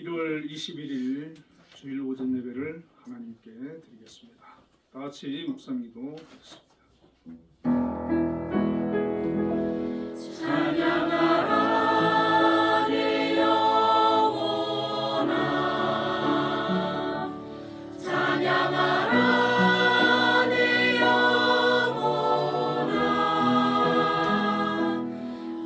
1월 21일 주일 오전 예배를 하나님께 드리겠습니다. 다 같이 묵상기도 하겠습니다. 찬양하라 내 영혼아, 찬양하라 내 영혼아,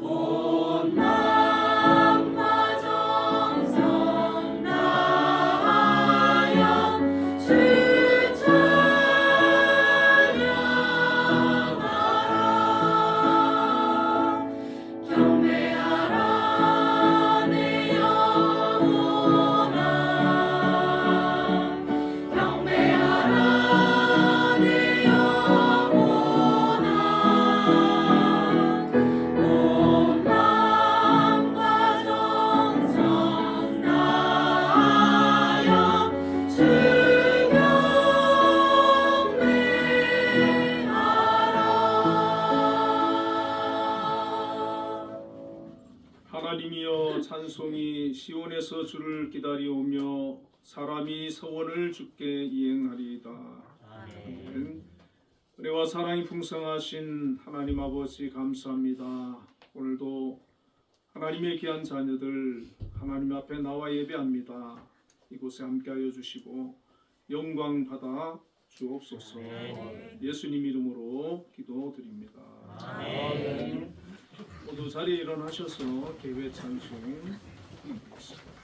온 마음과 정성 다하여 주 찬양하라. 경배하라 내 영혼아, 경배하라 내 영혼아, 온 마음과 정성 다하여 주 경배하라. 하나님이여 찬송이 시온에서 주를 기다리오며 사람이 서원을 주께 이행하리이다. 아멘. 은혜와 사랑이 풍성하신 하나님 아버지 감사합니다. 오늘도 하나님의 귀한 자녀들 하나님 앞에 나와 예배합니다. 이곳에 함께하여 주시고 영광 받아 주옵소서. 예수님 이름으로 기도드립니다. 아멘. 모두 자리에 일어나셔서 개회 찬송 드리겠습니다.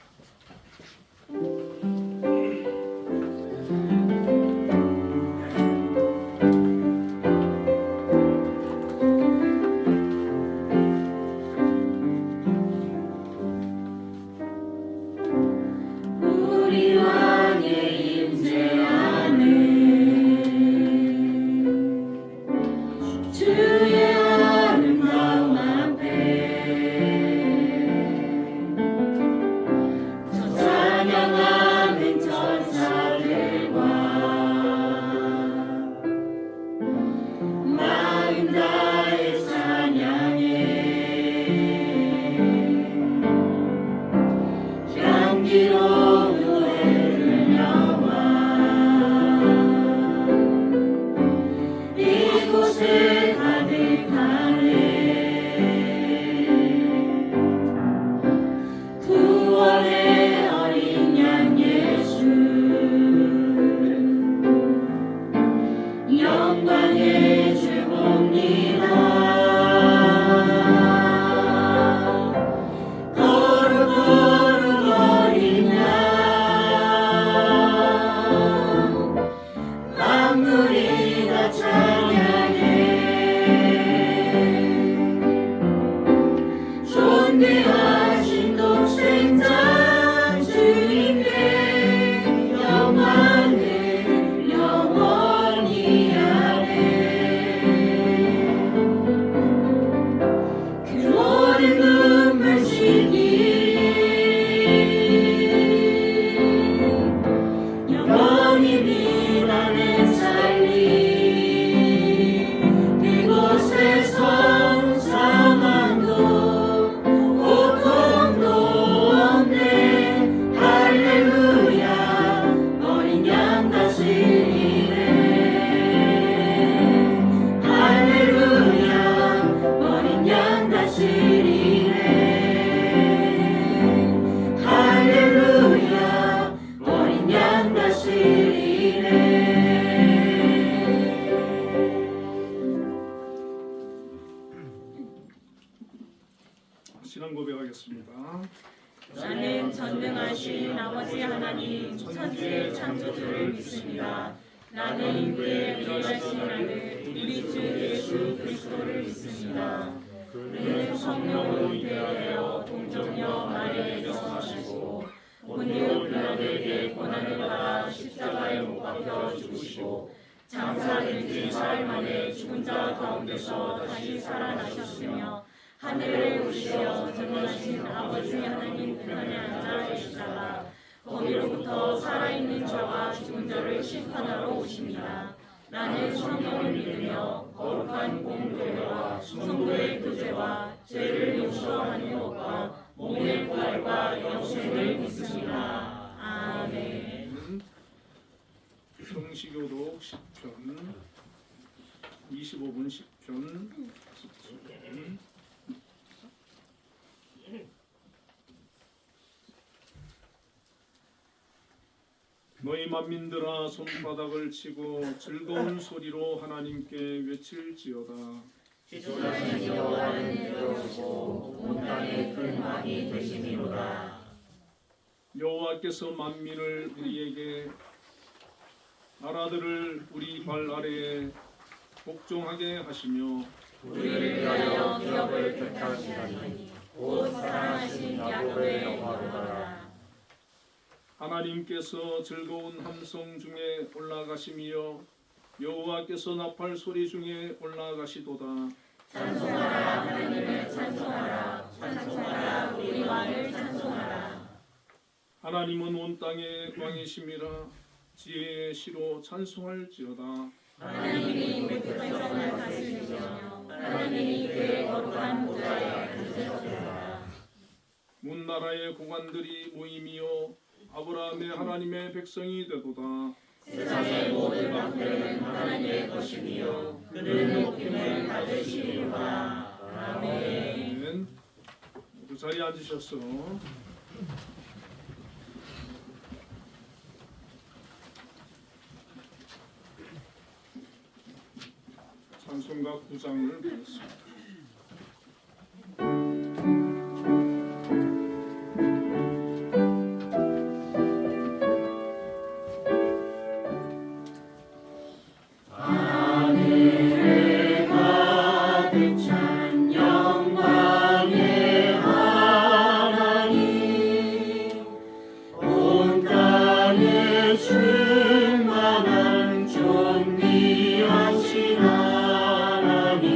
우리 왕의 임재 안에 주의 아름다움 앞에 저 찬양하는 천사들과 마음 다해 찬양해 향기로운 노래를 여와 이곳에 가득하네. 구원의 어린 양 예수, 영광의 주봅니다. 거룩거룩 어린 양, 만물이 다 찬양해. 존귀하신 독생자 주님께 영광을 영원히 하네. 그 모든 눈물 씻기 영원히 비단에 살리. 그곳에서 사망도 고통도 없네. 할렐루야 어린 양 다스리네. 할렐루야 어린 양 다스리네. 할렐루야 어린 양 다스리네. 신앙 고백하겠습니다. 나는 전능하신 아버지 하나님 천지의 창조주를 믿습니다. 나는 그의 유일하신 아들 우리 주 예수 그리스도를 믿습니다. 그는 성령으로 잉태되어 동정녀 마리아에서 나시고 본디오 빌라도에게 고난을 받아 십자가에 못 박혀 죽으시고 장사된 지 사흘 만에 죽은 자 가운데서 다시 살아나셨으며 하늘에 오르시어 전능하신 아버지 하나님 우편에 앉아 계시다가 거기로부터 살아있는 자와 죽은 자를 심판하러 오십니다. 나는 성령을 믿으며 거룩한 공교회와 성도의 교제와 죄를 용서하는 것과 몸의 부활과 영생을 믿습니다. 성시교독 10편 25분 10편 17편 너희 만민들아 손바닥을 치고 즐거운 소리로 하나님께 외칠지어다. 지존하신 여호와는 들어오시고 온 땅에 큰 왕이 되심이로다. 여호와께서 만민을 우리에게 나라들을 우리 발 아래에 복종하게 하시며 우리를 위하여 기업을 택하시다니 곧 사랑하신 야곱의 영광이로다. 하나님께서 즐거운 함성 중에 올라가시며 여호와께서 나팔 소리 중에 올라가시도다. 찬송하라 하나님을 찬송하라. 찬송하라 우리 왕을 찬송하라. 하나님은 온 땅의 왕이심이라. 지혜의 시로 찬송할지어다. 하나님이 우리 백성을 다스리시며 하나님이 그의 거룩한 보좌에 앉으셨도다. 문나라의 고관들이 모임이요 아브라함의 하나님의 백성이 되도다. 세상의 모든 왕들은 하나님의 것이며 그는 높임을 받으시리로다. 아멘. 그 자리에 앉으셔서 찬송가 9장을 보겠습니다. 충만한 존귀하신 하나님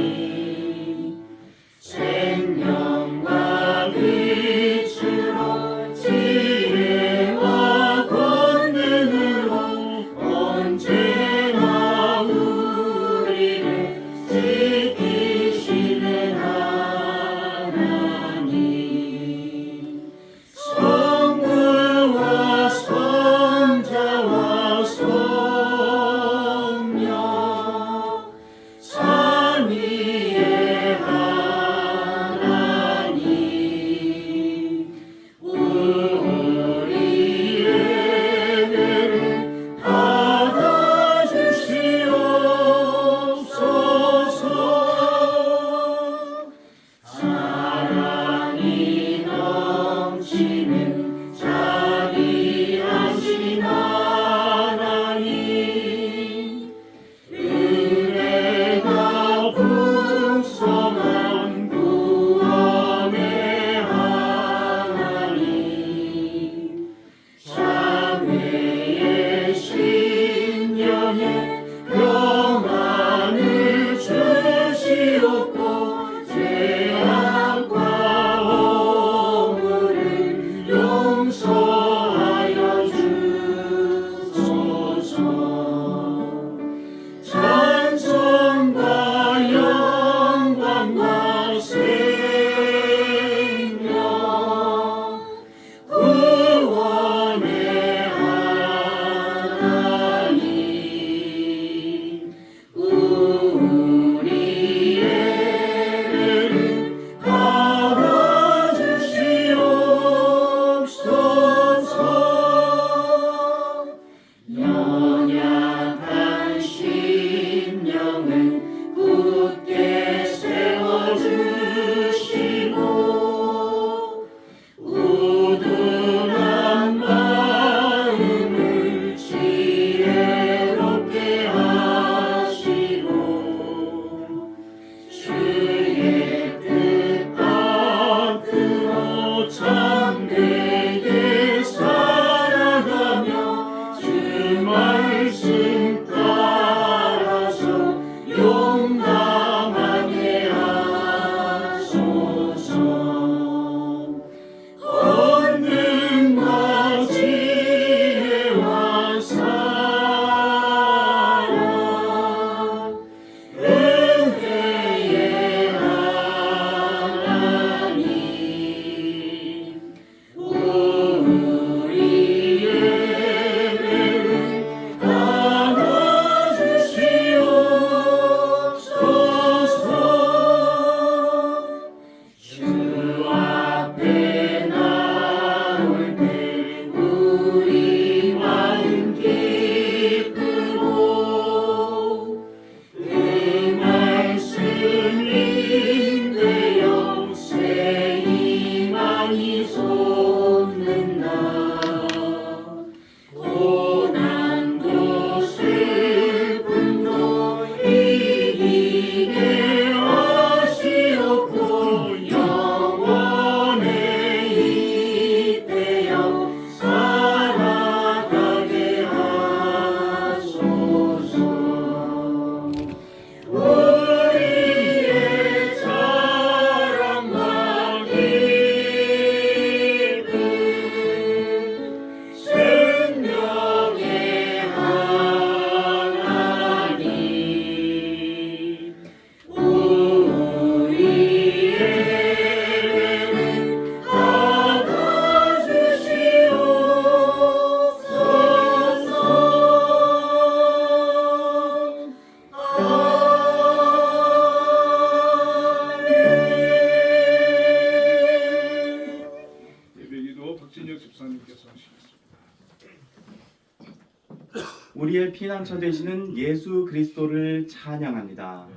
우리의 피난처 되시는 예수 그리스도를 찬양합니다.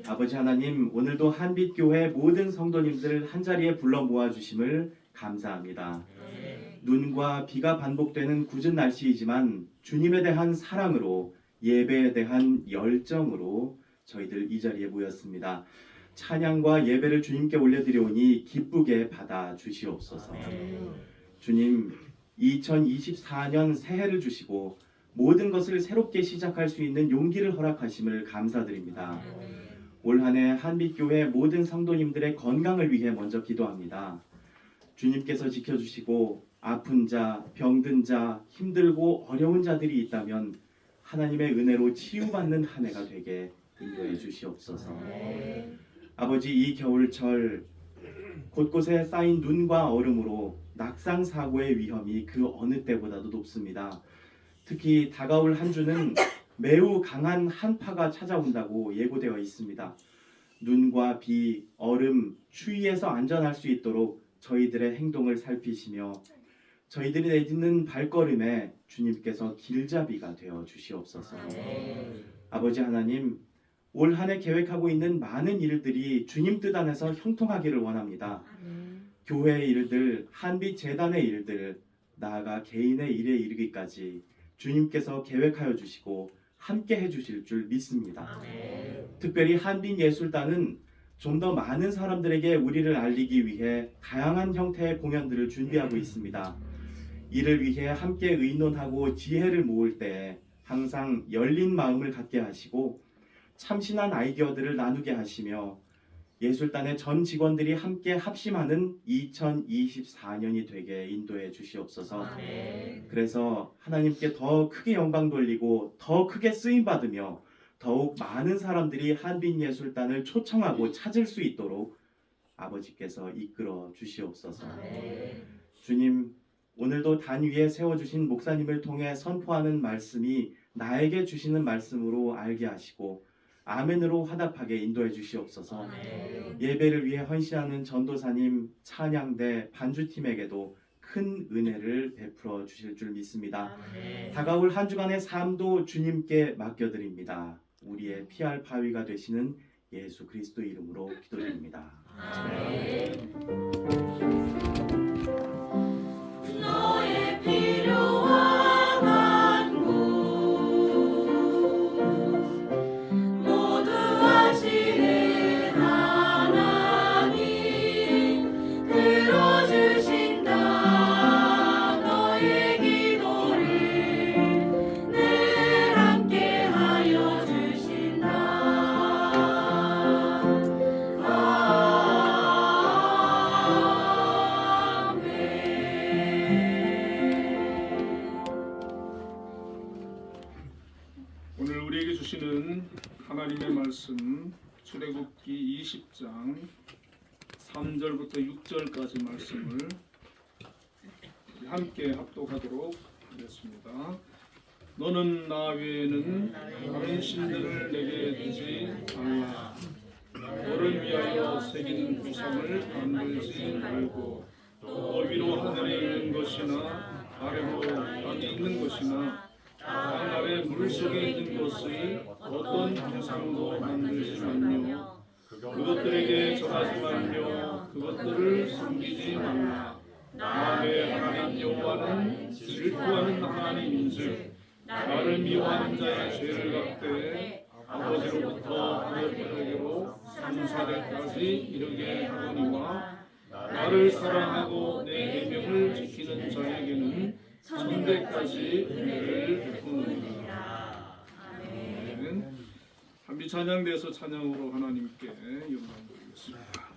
아버지 하나님, 오늘도 한빛교회 모든 성도님들 한자리에 불러 모아주심을 감사합니다. 눈과 비가 반복되는 궂은 날씨이지만 주님에 대한 사랑으로, 예배에 대한 열정으로 저희들 이 자리에 모였습니다. 찬양과 예배를 주님께 올려드려오니 기쁘게 받아 주시옵소서. 주님, 2024년 새해를 주시고 모든 것을 새롭게 시작할 수 있는 용기를 허락하심을 감사드립니다. 올 한 해 한빛교회 모든 성도님들의 건강을 위해 먼저 기도합니다. 주님께서 지켜주시고 아픈 자, 병든 자, 힘들고 어려운 자들이 있다면 하나님의 은혜로 치유받는 한 해가 되게 인도해 주시옵소서. 아버지, 이 겨울철 곳곳에 쌓인 눈과 얼음으로 낙상 사고의 위험이 그 어느 때보다도 높습니다. 특히 다가올 한 주는 매우 강한 한파가 찾아온다고 예고되어 있습니다. 눈과 비, 얼음, 추위에서 안전할 수 있도록 저희들의 행동을 살피시며 저희들이 내딛는 발걸음에 주님께서 길잡이가 되어 주시옵소서. 아버지 하나님, 올 한 해 계획하고 있는 많은 일들이 주님 뜻 안에서 형통하기를 원합니다. 교회의 일들, 한빛 재단의 일들, 나아가 개인의 일에 이르기까지 주님께서 계획하여 주시고 함께 해주실 줄 믿습니다. 특별히 한빛예술단은 좀 더 많은 사람들에게 우리를 알리기 위해 다양한 형태의 공연들을 준비하고 있습니다. 이를 위해 함께 의논하고 지혜를 모을 때 항상 열린 마음을 갖게 하시고 참신한 아이디어들을 나누게 하시며 예술단의 전 직원들이 함께 합심하는 2024년이 되게 인도해 주시옵소서. 그래서 하나님께 더 크게 영광 돌리고 더 크게 쓰임 받으며 더욱 많은 사람들이 한빛예술단을 초청하고 찾을 수 있도록 아버지께서 이끌어 주시옵소서. 주님, 오늘도 단 위에 세워주신 목사님을 통해 선포하는 말씀이 나에게 주시는 말씀으로 알게 하시고 아멘으로 화답하게 인도해 주시옵소서. 예배를 위해 헌신하는 전도사님, 찬양대, 반주팀에게도 큰 은혜를 베풀어 주실 줄 믿습니다. 다가올 한 주간의 삶도 주님께 맡겨드립니다. 우리의 피할 바위가 되시는 예수 그리스도 이름으로 기도드립니다. 너의 필요한 곳 모두 아시는 하나님 들어주신다. 너의 기도를 늘 함께하여 주신다. 오늘 우리에게 주시는 하나님의 말씀 출애굽기 20장 3절부터 6절까지 말씀을 함께 합독하도록 하겠습니다. 너는 나 외에는 다른 신들을 내게 두지 말라. 너를 위하여 새긴 우상을 만들지 말고 너 위로 하늘에 있는 것이나 아래로 땅에 있는 것이나 땅 아래 물속에 있는 것의 어떤 형상도 만들지 말며 그것들에게 절하지 말며 그것들을 섬기지 말라. 여호와는 질투하는 하나님인즉 나를 미워하는 자의 죄를 갚되 아버지로부터 아들에게로 3,4대까지 이르게 하거니와 나를 사랑하고 내 계명을 지키는 자에게는 1,000대까지 은혜를 베푸느니라. 아멘. 한비 찬양대에서 찬양으로 하나님께 영광 드리겠습니다.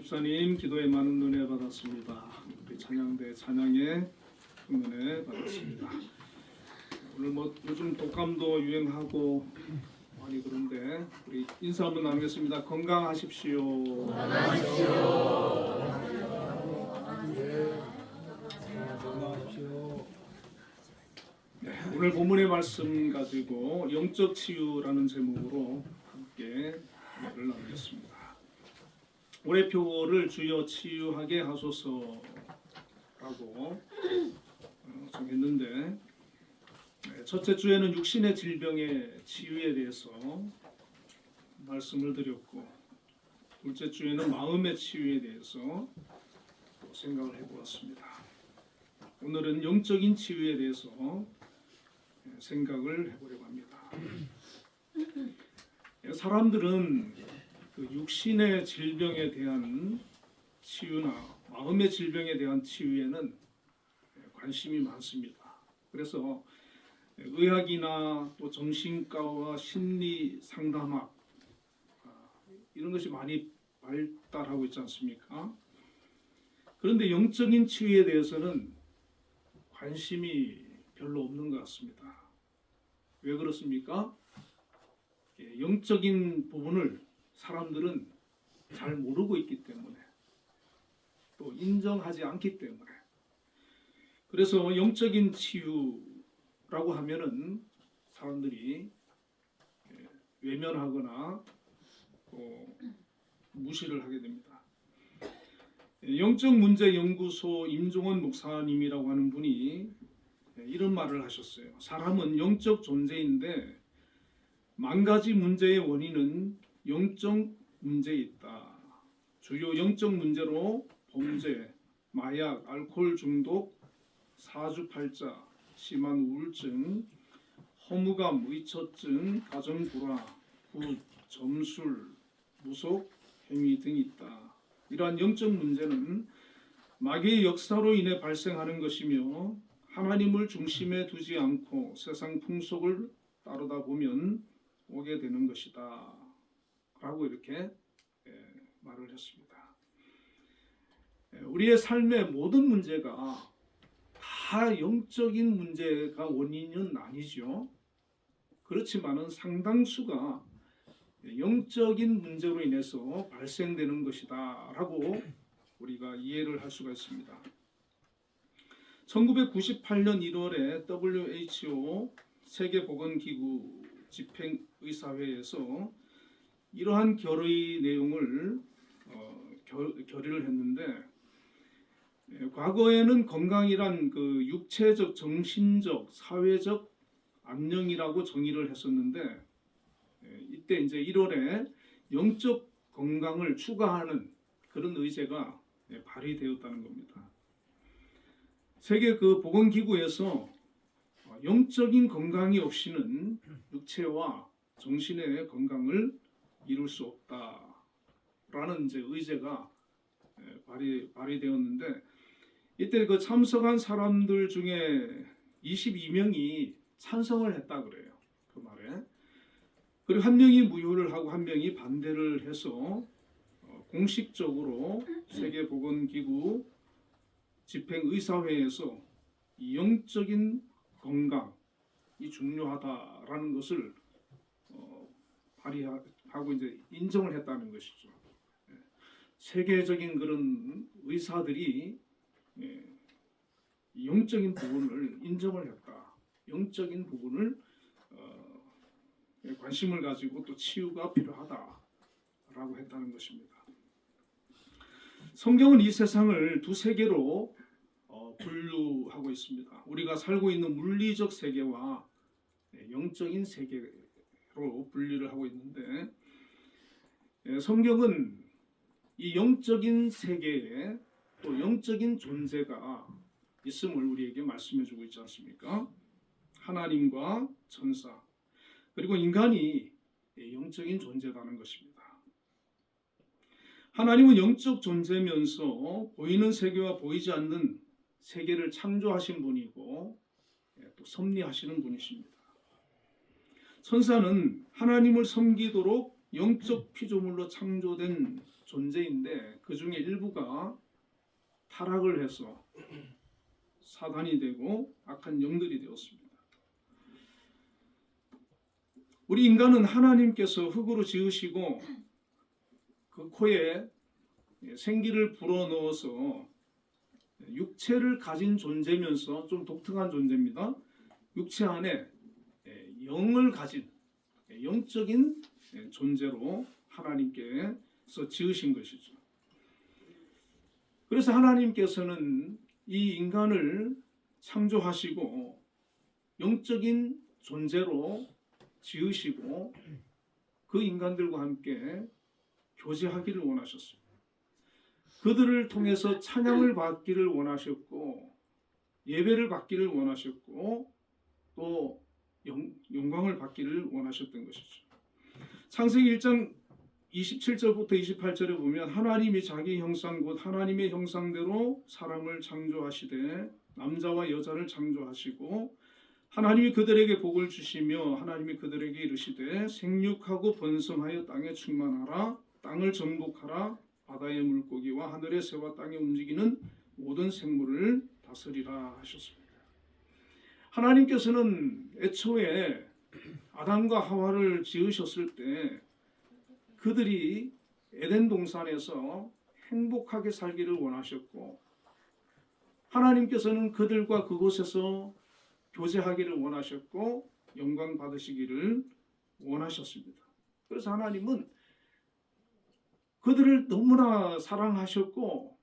집사님 기도에 많은 은혜 받았습니다. 우리 찬양대 찬양에 은혜 받았습니다. 오늘 뭐 요즘 독감도 유행하고 많이 그런데 우리 인사 한번 나누겠습니다. 건강하십시오. 네, 오늘 본문의 말씀 가지고 영적 치유라는 제목으로 함께 말을 나누겠습니다. 올해 표를 주여 치유하게 하소서라고 정했는데 첫째 주에는 육신의 질병의 치유에 대해서 말씀을 드렸고 둘째 주에는 마음의 치유에 대해서 또 생각을 해보았습니다. 오늘은 영적인 치유에 대해서 생각을 해보려고 합니다. 사람들은 그 육신의 질병에 대한 치유나 마음의 질병에 대한 치유에는 관심이 많습니다. 그래서 의학이나 또 정신과와 심리 상담학 이런 것이 많이 발달하고 있지 않습니까? 그런데 영적인 치유에 대해서는 관심이 별로 없는 것 같습니다. 왜 그렇습니까? 영적인 부분을 사람들은 잘 모르고 있기 때문에 또 인정하지 않기 때문에 그래서 영적인 치유라고 하면은 사람들이 외면하거나 또 무시를 하게 됩니다. 영적문제연구소 임종원 목사님이라고 하는 분이 이런 말을 하셨어요. 사람은 영적 존재인데 만 가지 문제의 원인은 영적 문제에 있다. 주요 영적 문제로 범죄, 마약, 알코올 중독, 사주팔자, 심한 우울증, 허무감, 의처증, 가정불화, 굿, 점술, 무속, 행위 등이 있다. 이러한 영적 문제는 마귀의 역사로 인해 발생하는 것이며 하나님을 중심에 두지 않고 세상 풍속을 따르다 보면 오게 되는 것이다. 라고 이렇게 말을 했습니다. 우리의 삶의 모든 문제가 다 영적인 문제가 원인은 아니죠. 그렇지만은 상당수가 영적인 문제로 인해서 발생되는 것이다. 라고 우리가 이해를 할 수가 있습니다. 1998년 1월에 WHO 세계보건기구 집행의사회에서 이러한 결의 내용을 결의를 했는데 과거에는 건강이란 그 육체적, 정신적, 사회적 안녕이라고 정의를 했었는데 이때 이제 1월에 영적 건강을 추가하는 그런 의제가 발의되었다는 겁니다. 세계 그 보건기구에서 영적인 건강이 없이는 육체와 정신의 건강을 이룰 수 없다라는 이제 의제가 발의되었는데 이때 그 참석한 사람들 중에 22명이 찬성을 했다 그래요. 그 말에. 그리고 한 명이 무효를 하고 한 명이 반대를 해서 공식적으로 세계보건기구 집행의사회에서 영적인 건강이 중요하다라는 것을 발의하고 이제 인정을 했다는 것이죠. 세계적인 그런 의사들이 영적인 부분을 인정을 했다. 영적인 부분을 관심을 가지고 또 치유가 필요하다라고 했다는 것입니다. 성경은 이 세상을 두 세계로 분류하고 있습니다. 우리가 살고 있는 물리적 세계와 영적인 세계로 분류를 하고 있는데 성경은 이 영적인 세계에 또 영적인 존재가 있음을 우리에게 말씀해주고 있지 않습니까? 하나님과 천사 그리고 인간이 영적인 존재라는 것입니다. 하나님은 영적 존재면서 보이는 세계와 보이지 않는 세계를 창조하신 분이고 또 섭리하시는 분이십니다. 천사는 하나님을 섬기도록 영적 피조물로 창조된 존재인데 그 중에 일부가 타락을 해서 사단이 되고 악한 영들이 되었습니다. 우리 인간은 하나님께서 흙으로 지으시고 그 코에 생기를 불어넣어서 육체를 가진 존재면서 좀 독특한 존재입니다. 육체 안에 영을 가진 영적인 존재로 하나님께서 지으신 것이죠. 그래서 하나님께서는 이 인간을 창조하시고 영적인 존재로 지으시고 그 인간들과 함께 교제하기를 원하셨습니다. 그들을 통해서 찬양을 받기를 원하셨고 예배를 받기를 원하셨고 또 영광을 받기를 원하셨던 것이죠. 창세기 1장 27절부터 28절에 보면 하나님이 자기 형상 곧 하나님의 형상대로 사람을 창조하시되 남자와 여자를 창조하시고 하나님이 그들에게 복을 주시며 하나님이 그들에게 이르시되 생육하고 번성하여 땅에 충만하라 땅을 정복하라 바다의 물고기와 하늘의 새와 땅에 움직이는 모든 생물을 다스리라 하셨습니다. 하나님께서는 애초에 아담과 하와를 지으셨을 때 그들이 에덴 동산에서 행복하게 살기를 원하셨고 하나님께서는 그들과 그곳에서 교제하기를 원하셨고 영광 받으시기를 원하셨습니다. 그래서 하나님은 그들을 너무나 사랑하셨고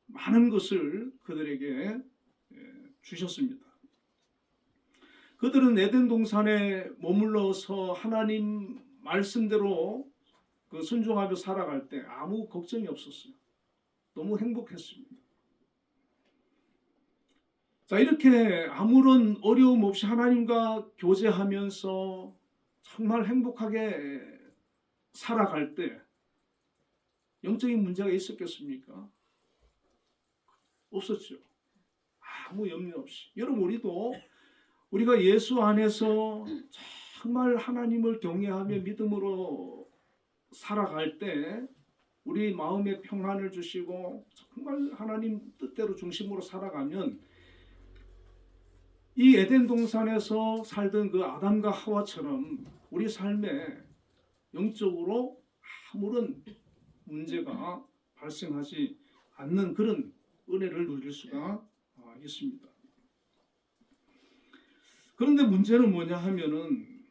많은 것을 그들에게 주셨습니다. 그들은 에덴 동산에 머물러서 하나님 말씀대로 그 순종하며 살아갈 때 아무 걱정이 없었어요. 너무 행복했습니다. 자, 이렇게 아무런 어려움 없이 하나님과 교제하면서 정말 행복하게 살아갈 때 영적인 문제가 있었겠습니까? 없었죠. 아무 염려 없이. 여러분 우리가 예수 안에서 정말 하나님을 경외하며 믿음으로 살아갈 때 우리 마음에 평안을 주시고 정말 하나님 뜻대로 중심으로 살아가면 이 에덴 동산에서 살던 그 아담과 하와처럼 우리 삶에 영적으로 아무런 문제가 발생하지 않는 그런 은혜를 누릴 수가 있습니다. 그런데 문제는 뭐냐 하면은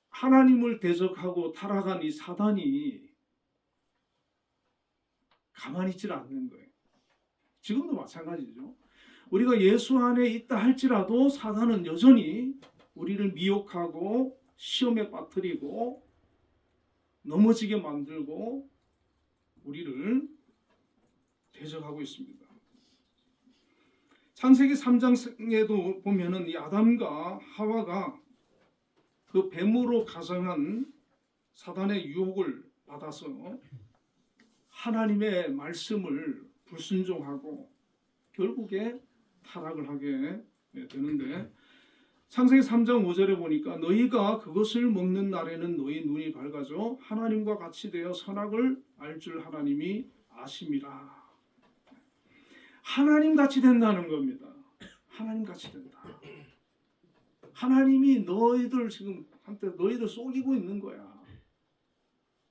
하나님을 대적하고 타락한 이 사단이 가만히 있질 않는 거예요. 지금도 마찬가지죠. 우리가 예수 안에 있다 할지라도 사단은 여전히 우리를 미혹하고 시험에 빠뜨리고 넘어지게 만들고 우리를 대적하고 있습니다. 창세기 3장에도 보면은 이 아담과 하와가 그 뱀으로 가장한 사단의 유혹을 받아서 하나님의 말씀을 불순종하고 결국에 타락을 하게 되는데 창세기 3장 5절에 보니까 너희가 그것을 먹는 날에는 너희 눈이 밝아져 하나님과 같이 되어 선악을 알 줄 하나님이 아심이라. 하나님 같이 된다는 겁니다. 하나님 같이 된다. 하나님이 너희들 지금 한때 너희들 속이고 있는 거야.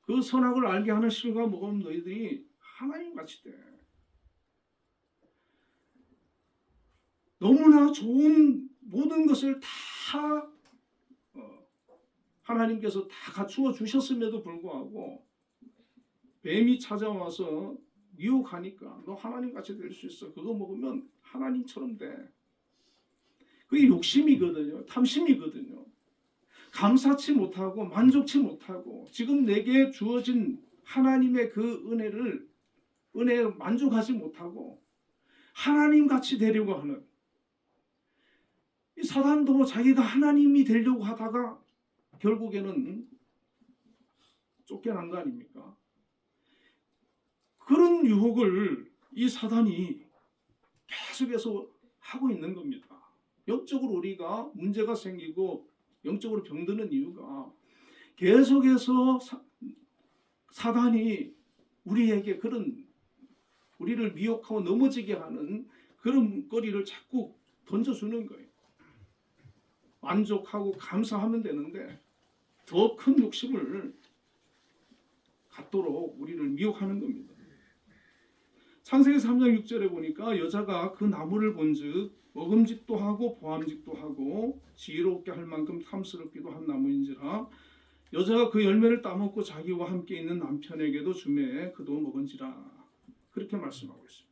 그 선악을 알게 하는 실과 먹으면 너희들이 하나님 같이 돼. 너무나 좋은 모든 것을 다 하나님께서 다 갖추어 주셨음에도 불구하고 뱀이 찾아와서 유혹하니까 너 하나님 같이 될 수 있어. 그거 먹으면 하나님처럼 돼. 그게 욕심이거든요. 탐심이거든요. 감사치 못하고 만족치 못하고 지금 내게 주어진 하나님의 그 은혜에 만족하지 못하고 하나님 같이 되려고 하는 이 사단도 자기가 하나님이 되려고 하다가 결국에는 쫓겨난 거 아닙니까? 그런 유혹을 이 사단이 계속해서 하고 있는 겁니다. 영적으로 우리가 문제가 생기고 영적으로 병드는 이유가 계속해서 사단이 우리에게 그런 우리를 미혹하고 넘어지게 하는 그런 거리를 자꾸 던져주는 거예요. 만족하고 감사하면 되는데 더 큰 욕심을 갖도록 우리를 미혹하는 겁니다. 창세기 3장 6절에 보니까 여자가 그 나무를 본즉 먹음직도 하고 보암직도 하고 지혜롭게 할 만큼 탐스럽기도 한 나무인지라 여자가 그 열매를 따먹고 자기와 함께 있는 남편에게도 주매 그도 먹은지라. 그렇게 말씀하고 있습니다.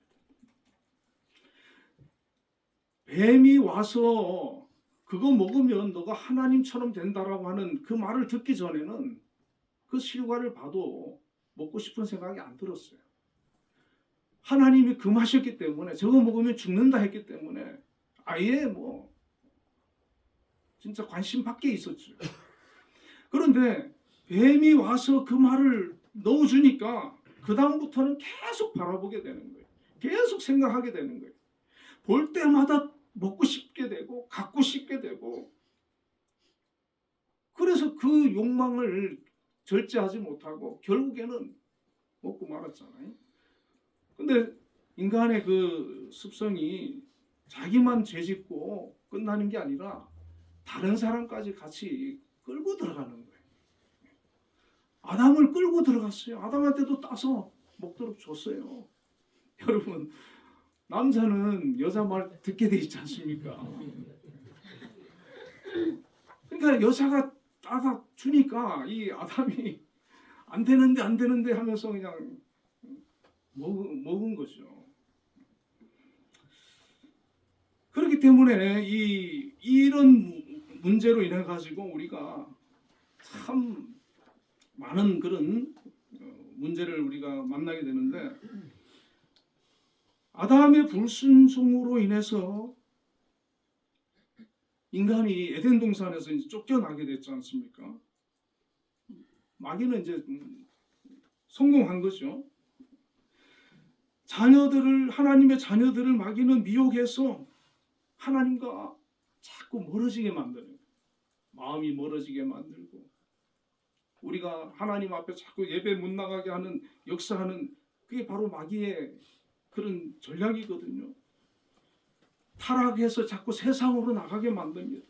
뱀이 와서 그거 먹으면 너가 하나님처럼 된다라고 하는 그 말을 듣기 전에는 그 실과를 봐도 먹고 싶은 생각이 안 들었어요. 하나님이 금하셨기 때문에 저거 먹으면 죽는다 했기 때문에 아예 뭐 진짜 관심 밖에 있었죠. 그런데 뱀이 와서 그 말을 넣어주니까 그 다음부터는 계속 바라보게 되는 거예요. 계속 생각하게 되는 거예요. 볼 때마다 먹고 싶게 되고 갖고 싶게 되고 그래서 그 욕망을 절제하지 못하고 결국에는 먹고 말았잖아요. 근데 인간의 그 습성이 자기만 죄짓고 끝나는 게 아니라 다른 사람까지 같이 끌고 들어가는 거예요. 아담을 끌고 들어갔어요. 아담한테도 따서 먹도록 줬어요. 여러분, 남자는 여자 말 듣게 돼 있지 않습니까? 그러니까 여자가 따다 주니까 이 아담이 안 되는데 하면서 그냥 먹은 거죠. 그렇기 때문에 이런 문제로 인해 가지고 우리가 참 많은 그런 문제를 우리가 만나게 되는데 아담의 불순종으로 인해서 인간이 에덴 동산에서 이제 쫓겨나게 됐지 않습니까? 마귀는 이제 성공한 거죠. 하나님의 자녀들을 마귀는 미혹해서 하나님과 자꾸 멀어지게 만드는 거예요. 마음이 멀어지게 만들고 우리가 하나님 앞에 자꾸 예배 못 나가게 하는 역사하는 그게 바로 마귀의 그런 전략이거든요. 타락해서 자꾸 세상으로 나가게 만듭니다.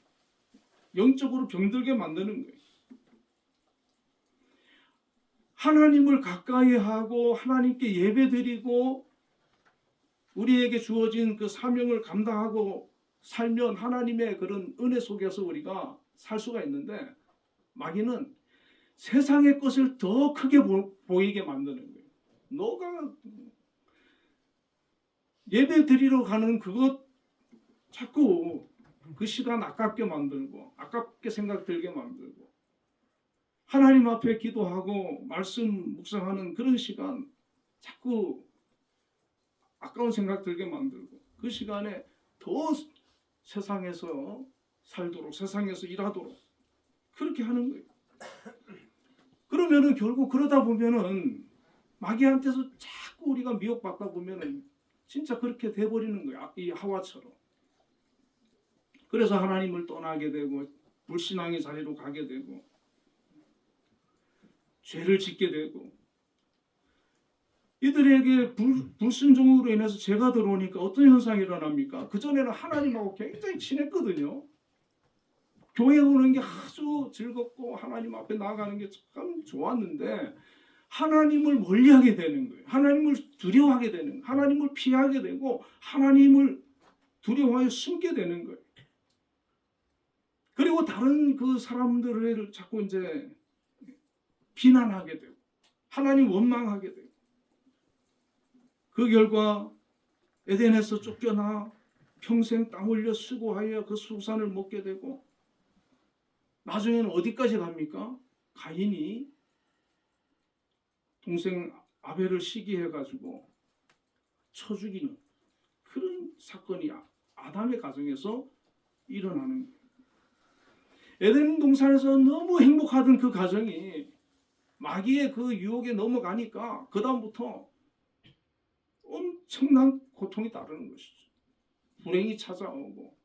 영적으로 병들게 만드는 거예요. 하나님을 가까이 하고 하나님께 예배드리고 우리에게 주어진 그 사명을 감당하고 살면 하나님의 그런 은혜 속에서 우리가 살 수가 있는데 마귀는 세상의 것을 더 크게 보이게 만드는 거예요. 너가 예배 드리러 가는 그것 자꾸 그 시간 아깝게 만들고 아깝게 생각 들게 만들고 하나님 앞에 기도하고 말씀 묵상하는 그런 시간 자꾸 아까운 생각 들게 만들고 그 시간에 더 세상에서 살도록 세상에서 일하도록 그렇게 하는 거예요. 그러면은 결국 그러다 보면은 마귀한테서 자꾸 우리가 미혹받다 보면은 진짜 그렇게 돼버리는 거예요. 이 하와처럼. 그래서 하나님을 떠나게 되고 불신앙의 자리로 가게 되고 죄를 짓게 되고 이들에게 불순종으로 인해서 죄가 들어오니까 어떤 현상이 일어납니까? 그전에는 하나님하고 굉장히 친했거든요. 교회 오는 게 아주 즐겁고 하나님 앞에 나아가는 게 참 좋았는데 하나님을 멀리하게 되는 거예요. 하나님을 두려워하게 되는 거예요. 하나님을 피하게 되고 하나님을 두려워하여 숨게 되는 거예요. 그리고 다른 그 사람들을 자꾸 이제 비난하게 되고 하나님 원망하게 되고 그 결과 에덴에서 쫓겨나 평생 땀 흘려 수고하여 그 수산을 먹게 되고 나중에는 어디까지 갑니까? 가인이 동생 아벨을 시기해가지고 쳐 죽이는 그런 사건이 아담의 가정에서 일어나는 거예요. 에덴 동산에서 너무 행복하던 그 가정이 마귀의 그 유혹에 넘어가니까 그 다음부터 엄청난 고통이 따르는 것이죠. 불행이 찾아오고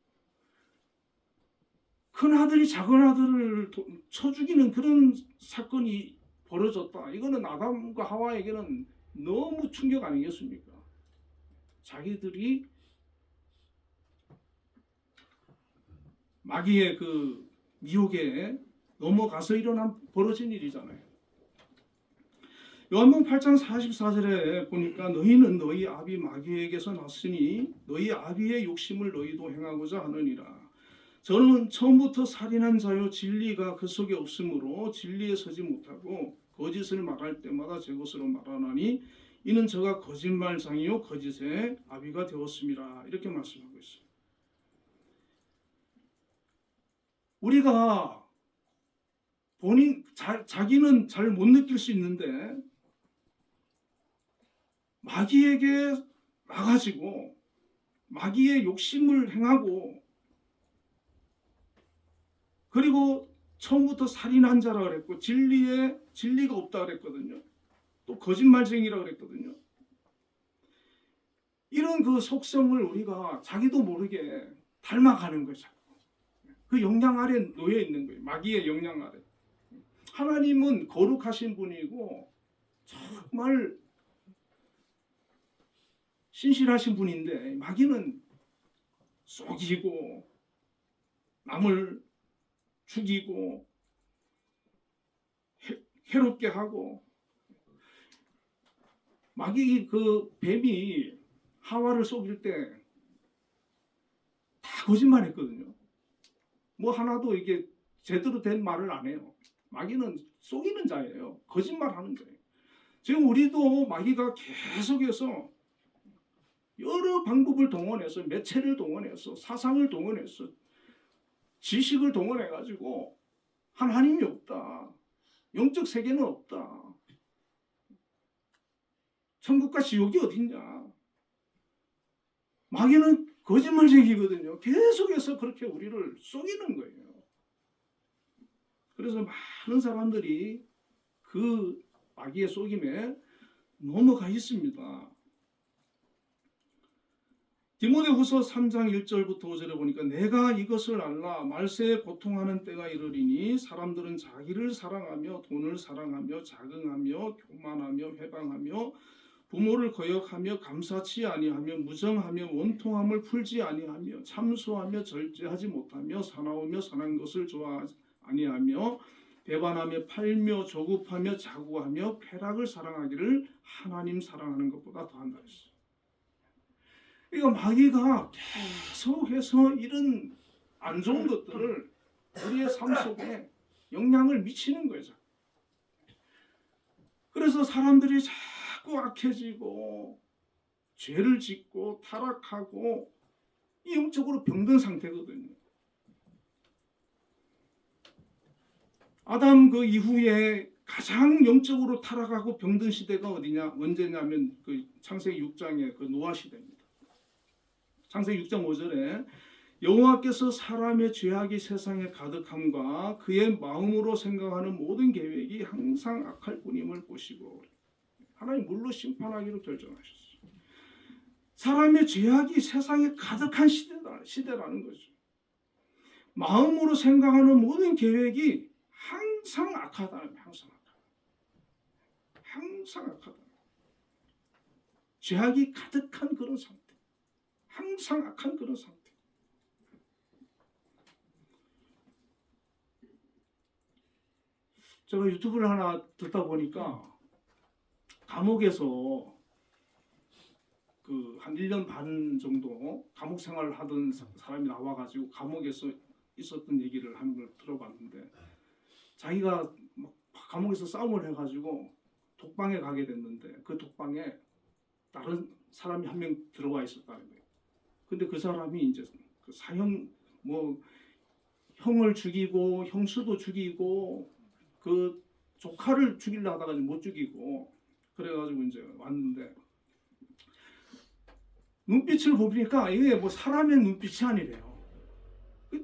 큰아들이 작은아들을 쳐 죽이는 그런 사건이 벌어졌다. 이거는 아담과 하와에게는 너무 충격 아니겠습니까? 자기들이 마귀의 그 미혹에 넘어가서 벌어진 일이잖아요. 요한복음 8장 44절에 보니까 너희는 너희 아비 마귀에게서 났으니 너희 아비의 욕심을 너희도 행하고자 하느니라. 저는 처음부터 살인한 자요 진리가 그 속에 없으므로 진리에 서지 못하고 거짓을 말할 때마다 제 것으로 말하나니 이는 저가 거짓말장이요 거짓의 아비가 되었습니다. 이렇게 말씀하고 있어요. 우리가 자기는 잘 못 느낄 수 있는데 마귀에게 나가지고 마귀의 욕심을 행하고 그리고 처음부터 살인한 자라 그랬고 진리가 없다 그랬거든요. 또 거짓말쟁이라 그랬거든요. 이런 그 속성을 우리가 자기도 모르게 닮아가는 거죠. 그 영향 아래 놓여 있는 거예요. 마귀의 영향 아래. 하나님은 거룩하신 분이고 정말 신실하신 분인데 마귀는 속이고 남을 죽이고 해롭게 하고 마귀 그 뱀이 하와를 속일 때 다 거짓말했거든요. 뭐 하나도 이게 제대로 된 말을 안 해요. 마귀는 속이는 자예요. 거짓말하는 자예요. 지금 우리도 마귀가 계속해서 여러 방법을 동원해서 매체를 동원해서 사상을 동원해서 지식을 동원해 가지고 하나님이 없다. 영적 세계는 없다. 천국과 지옥이 어딨냐. 마귀는 거짓말쟁이거든요. 계속해서 그렇게 우리를 속이는 거예요. 그래서 많은 사람들이 그 마귀의 속임에 넘어가 있습니다. 디모데후서 3장 1절부터 5절에 보니까 내가 이것을 알라 말세에 고통하는 때가 이르리니 사람들은 자기를 사랑하며 돈을 사랑하며 자긍하며 교만하며 회방하며 부모를 거역하며 감사치 아니하며 무정하며 원통함을 풀지 아니하며 참소하며 절제하지 못하며 사나우며 선한 것을 좋아하지 아니하며 배반하며 팔며 조급하며 자고하며 쾌락을 사랑하기를 하나님 사랑하는 것보다 더한다 했어요. 그러니까 마귀가 계속해서 이런 안 좋은 것들을 우리의 삶 속에 영향을 미치는 거죠. 그래서 사람들이 자꾸 악해지고 죄를 짓고 타락하고 이 영적으로 병든 상태거든요. 아담 그 이후에 가장 영적으로 타락하고 병든 시대가 언제냐면 그 창세기 6장의 그 노아 시대입니다. 창세기 6장 5절에 여호와께서 사람의 죄악이 세상에 가득함과 그의 마음으로 생각하는 모든 계획이 항상 악할 뿐임을 보시고 하나님 물로 심판하기로 결정하셨어요. 사람의 죄악이 세상에 가득한 시대라는 거죠. 마음으로 생각하는 모든 계획이 항상 악하다는 거예요. 항상 악하다. 죄악이 가득한 그런 상태. 항상 악한 그런 상태. 제가 유튜브를 하나 듣다 보니까 감옥에서 그 한 1년 반 정도 감옥 생활을 하던 사람이 나와가지고 감옥에서 있었던 얘기를 하는 걸 들어봤는데 자기가 감옥에서 싸움을 해가지고 독방에 가게 됐는데 그 독방에 다른 사람이 한 명 들어와 있었다는 거예요. 근데 그 사람이 이제 그 사형 형을 죽이고 형수도 죽이고 그 조카를 죽이려 하다가 못 죽이고 그래가지고 이제 왔는데 눈빛을 보니까 이게 뭐 사람의 눈빛이 아니래요.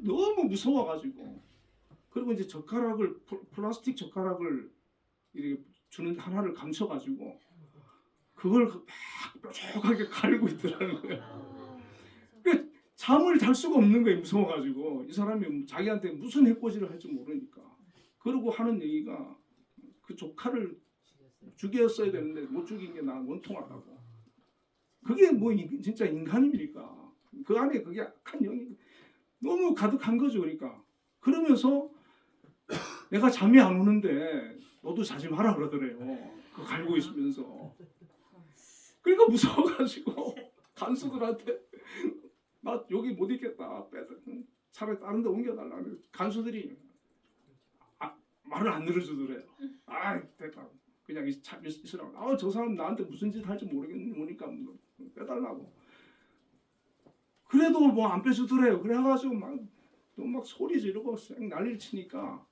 너무 무서워가지고 그리고 이제 플라스틱 젓가락을 이렇게 주는 하나를 감춰가지고 그걸 막 뾰족하게 갈고 있더라는 거예요. 그러니까 잠을 잘 수가 없는 거예요. 무서워가지고 이 사람이 자기한테 무슨 해코지를 할지 모르니까. 그러고 하는 얘기가 그 조카를 죽였어야 되는데 못 죽인 게 나 원통하다고. 그게 뭐 진짜 인간입니까? 그 안에 그게 악한 영이 너무 가득한 거죠. 그러면서 내가 잠이 안 오는데 너도 자지 마라 그러더래요. 그거 갈고 있으면서. 그러니까 무서워가지고 간수들한테 나 여기 못 있겠다. 차라리 다른 데 옮겨달라. 간수들이 말을 안 들어주더래요. 됐다. 그냥 있으라고. 저 사람 나한테 무슨 짓 할지 모르니까 빼달라고. 그래도 뭐 안 빼주더래요. 그래가지고 막 소리 지르고 쌩 난리를 치니까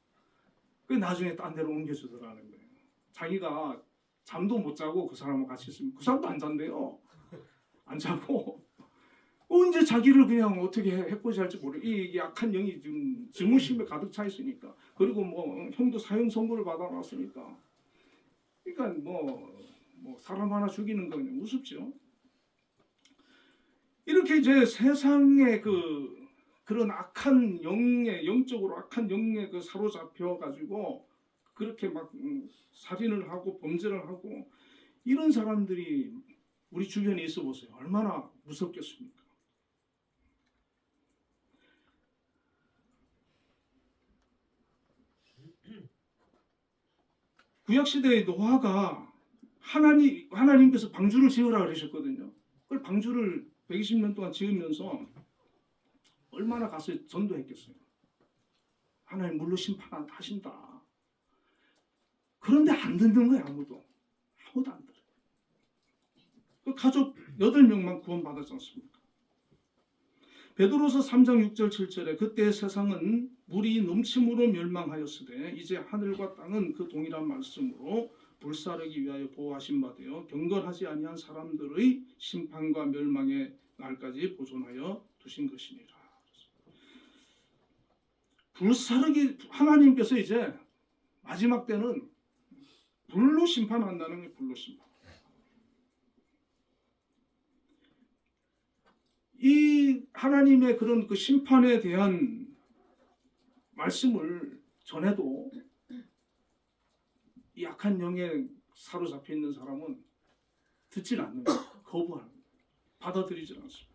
그 나중에 딴 데로 옮겨주더라는 거예요. 자기가 잠도 못 자고 그 사람하고 같이 있으면 그 사람도 안 잔대요. 안 자고 언제 자기를 그냥 어떻게 해코지 할지 이 약한 영이 지금 증오심에 가득 차 있으니까. 그리고 뭐 형도 사형 선고를 받아놨으니까. 그러니까 뭐 사람 하나 죽이는 건 우습죠. 이렇게 이제 세상의 그런 악한 영적으로 악한 영에 사로잡혀 가지고 그렇게 막 살인을 하고 범죄를 하고 이런 사람들이 우리 주변에 있어 보세요. 얼마나 무섭겠습니까? 구약 시대의 노아가 하나님께서 방주를 지으라 그러셨거든요. 그걸 방주를 120년 동안 지으면서 얼마나 가서 전도했겠어요. 하나님 물로 심판하신다. 그런데 안 듣는 거예요. 아무도 안 들어요. 그 가족 8명만 구원받았지 않습니까? 베드로서 3장 6절 7절에 그때 세상은 물이 넘침으로 멸망하였으되 이제 하늘과 땅은 그 동일한 말씀으로 불사르기 위하여 보호하신 바 되어 경건하지 아니한 사람들의 심판과 멸망의 날까지 보존하여 두신 것이니라. 불사르기 하나님께서 이제 마지막 때는 불로 심판한다는 게 불로 심판. 이 하나님의 그런 그 심판에 대한 말씀을 전해도 이 약한 영에 사로잡혀 있는 사람은 듣질 않는 거예요. 거부하는 거예요. 받아들이질 않습니다.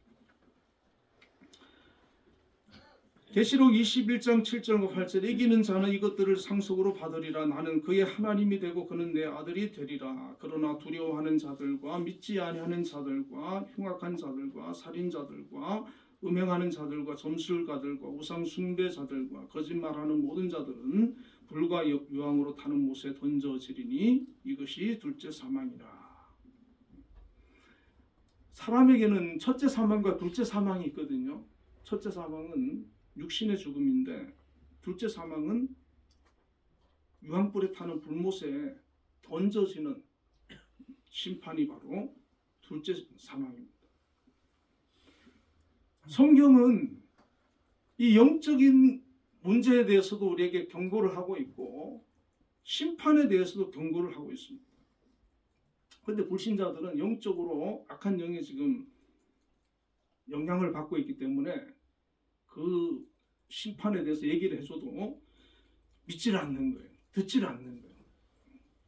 계시록 21장 7절과 8절 이기는 자는 이것들을 상속으로 받으리라. 나는 그의 하나님이 되고 그는 내 아들이 되리라. 그러나 두려워하는 자들과 믿지 아니하는 자들과 흉악한 자들과 살인자들과 음행하는 자들과 점술가들과 우상 숭배자들과 거짓말하는 모든 자들은 불과 유황으로 타는 못에 던져지리니 이것이 둘째 사망이라. 사람에게는 첫째 사망과 둘째 사망이 있거든요. 첫째 사망은 육신의 죽음인데 둘째 사망은 유황불에 타는 불못에 던져지는 심판이 바로 둘째 사망입니다. 성경은 이 영적인 문제에 대해서도 우리에게 경고를 하고 있고 심판에 대해서도 경고를 하고 있습니다. 그런데 불신자들은 영적으로 악한 영에 지금 영향을 받고 있기 때문에 그 심판에 대해서 얘기를 해줘도 믿질 않는 거예요. 듣질 않는 거예요.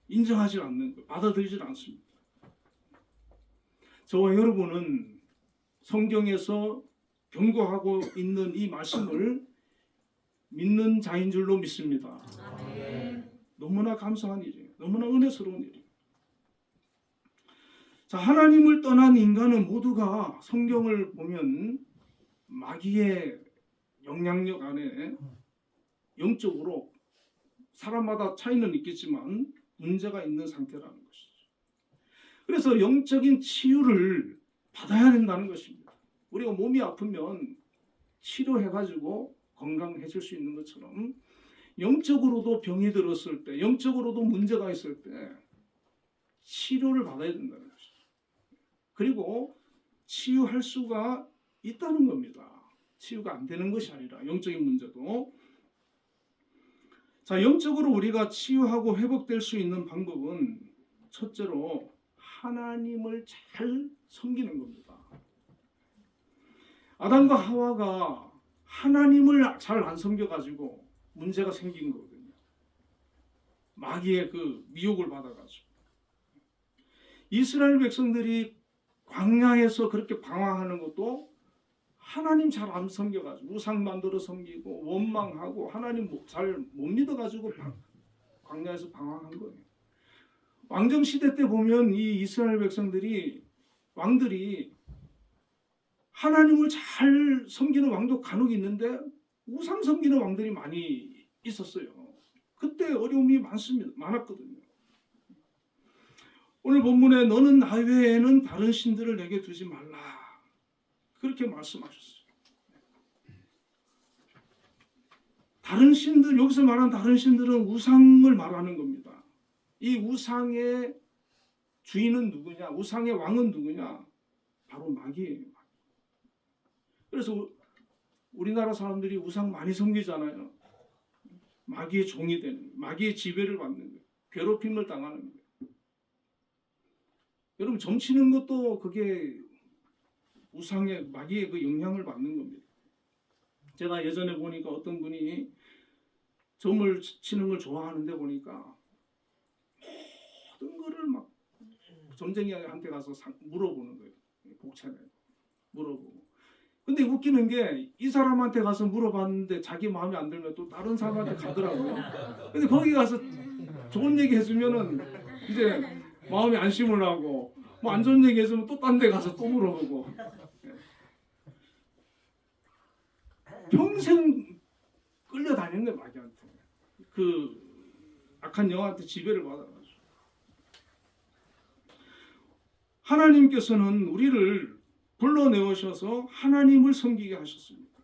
인정하지 않는 거예요. 받아들이질 않습니다. 저와 여러분은 성경에서 경고하고 있는 이 말씀을 믿는 자인 줄로 믿습니다. 너무나 감사한 일이에요. 너무나 은혜스러운 일이에요. 자, 하나님을 떠난 인간은 모두가 성경을 보면 마귀의 영향력 안에 영적으로 사람마다 차이는 있겠지만 문제가 있는 상태라는 것이죠. 그래서 영적인 치유를 받아야 된다는 것입니다. 우리가 몸이 아프면 치료해가지고 건강해질 수 있는 것처럼 영적으로도 병이 들었을 때, 영적으로도 문제가 있을 때 치료를 받아야 된다는 것이죠. 그리고 치유할 수가 있다는 겁니다. 치유가 안 되는 것이 아니라 영적인 문제도. 자, 영적으로 우리가 치유하고 회복될 수 있는 방법은 첫째로 하나님을 잘 섬기는 겁니다. 아담과 하와가 하나님을 잘 안 섬겨가지고 문제가 생긴 거거든요. 마귀의 그 미혹을 받아가지고. 이스라엘 백성들이 광야에서 그렇게 방황하는 것도 하나님 잘 안 섬겨가지고 우상 만들어 섬기고 원망하고 하나님 잘 못 믿어가지고 광야에서 방황한 거예요. 왕정 시대 때 보면 이 이스라엘 백성들이 왕들이 하나님을 잘 섬기는 왕도 간혹 있는데 우상 섬기는 왕들이 많이 있었어요. 그때 어려움이 많았거든요. 오늘 본문에 너는 나 외에는 다른 신들을 내게 두지 말라. 그렇게 말씀하셨어요. 다른 신들, 여기서 말한 다른 신들은 우상을 말하는 겁니다. 이 우상의 주인은 누구냐? 우상의 왕은 누구냐? 바로 마귀예요. 그래서 우리나라 사람들이 우상 많이 섬기잖아요. 마귀의 종이 되는, 마귀의 지배를 받는 거예요. 괴롭힘을 당하는 거예요. 여러분 점치는 것도 그게 우상의 마귀의 그 영향을 받는 겁니다. 제가 예전에 보니까 어떤 분이 점을 치는 걸 좋아하는데 보니까 모든 거를 막 점쟁이한테 가서 물어보는 거예요. 복채를 물어보고. 근데 웃기는 게 이 사람한테 가서 물어봤는데 자기 마음에 안 들면 또 다른 사람한테 가더라고요. 근데 거기 가서 좋은 얘기 해주면은 이제 마음에 안심을 하고 뭐 안 좋은 얘기 해주면 또 딴 데 가서 또 물어보고. 평생 끌려다니는 거예요, 마귀한테. 그 악한 영한테 지배를 받아가지고. 하나님께서는 우리를 불러내오셔서 하나님을 섬기게 하셨습니다.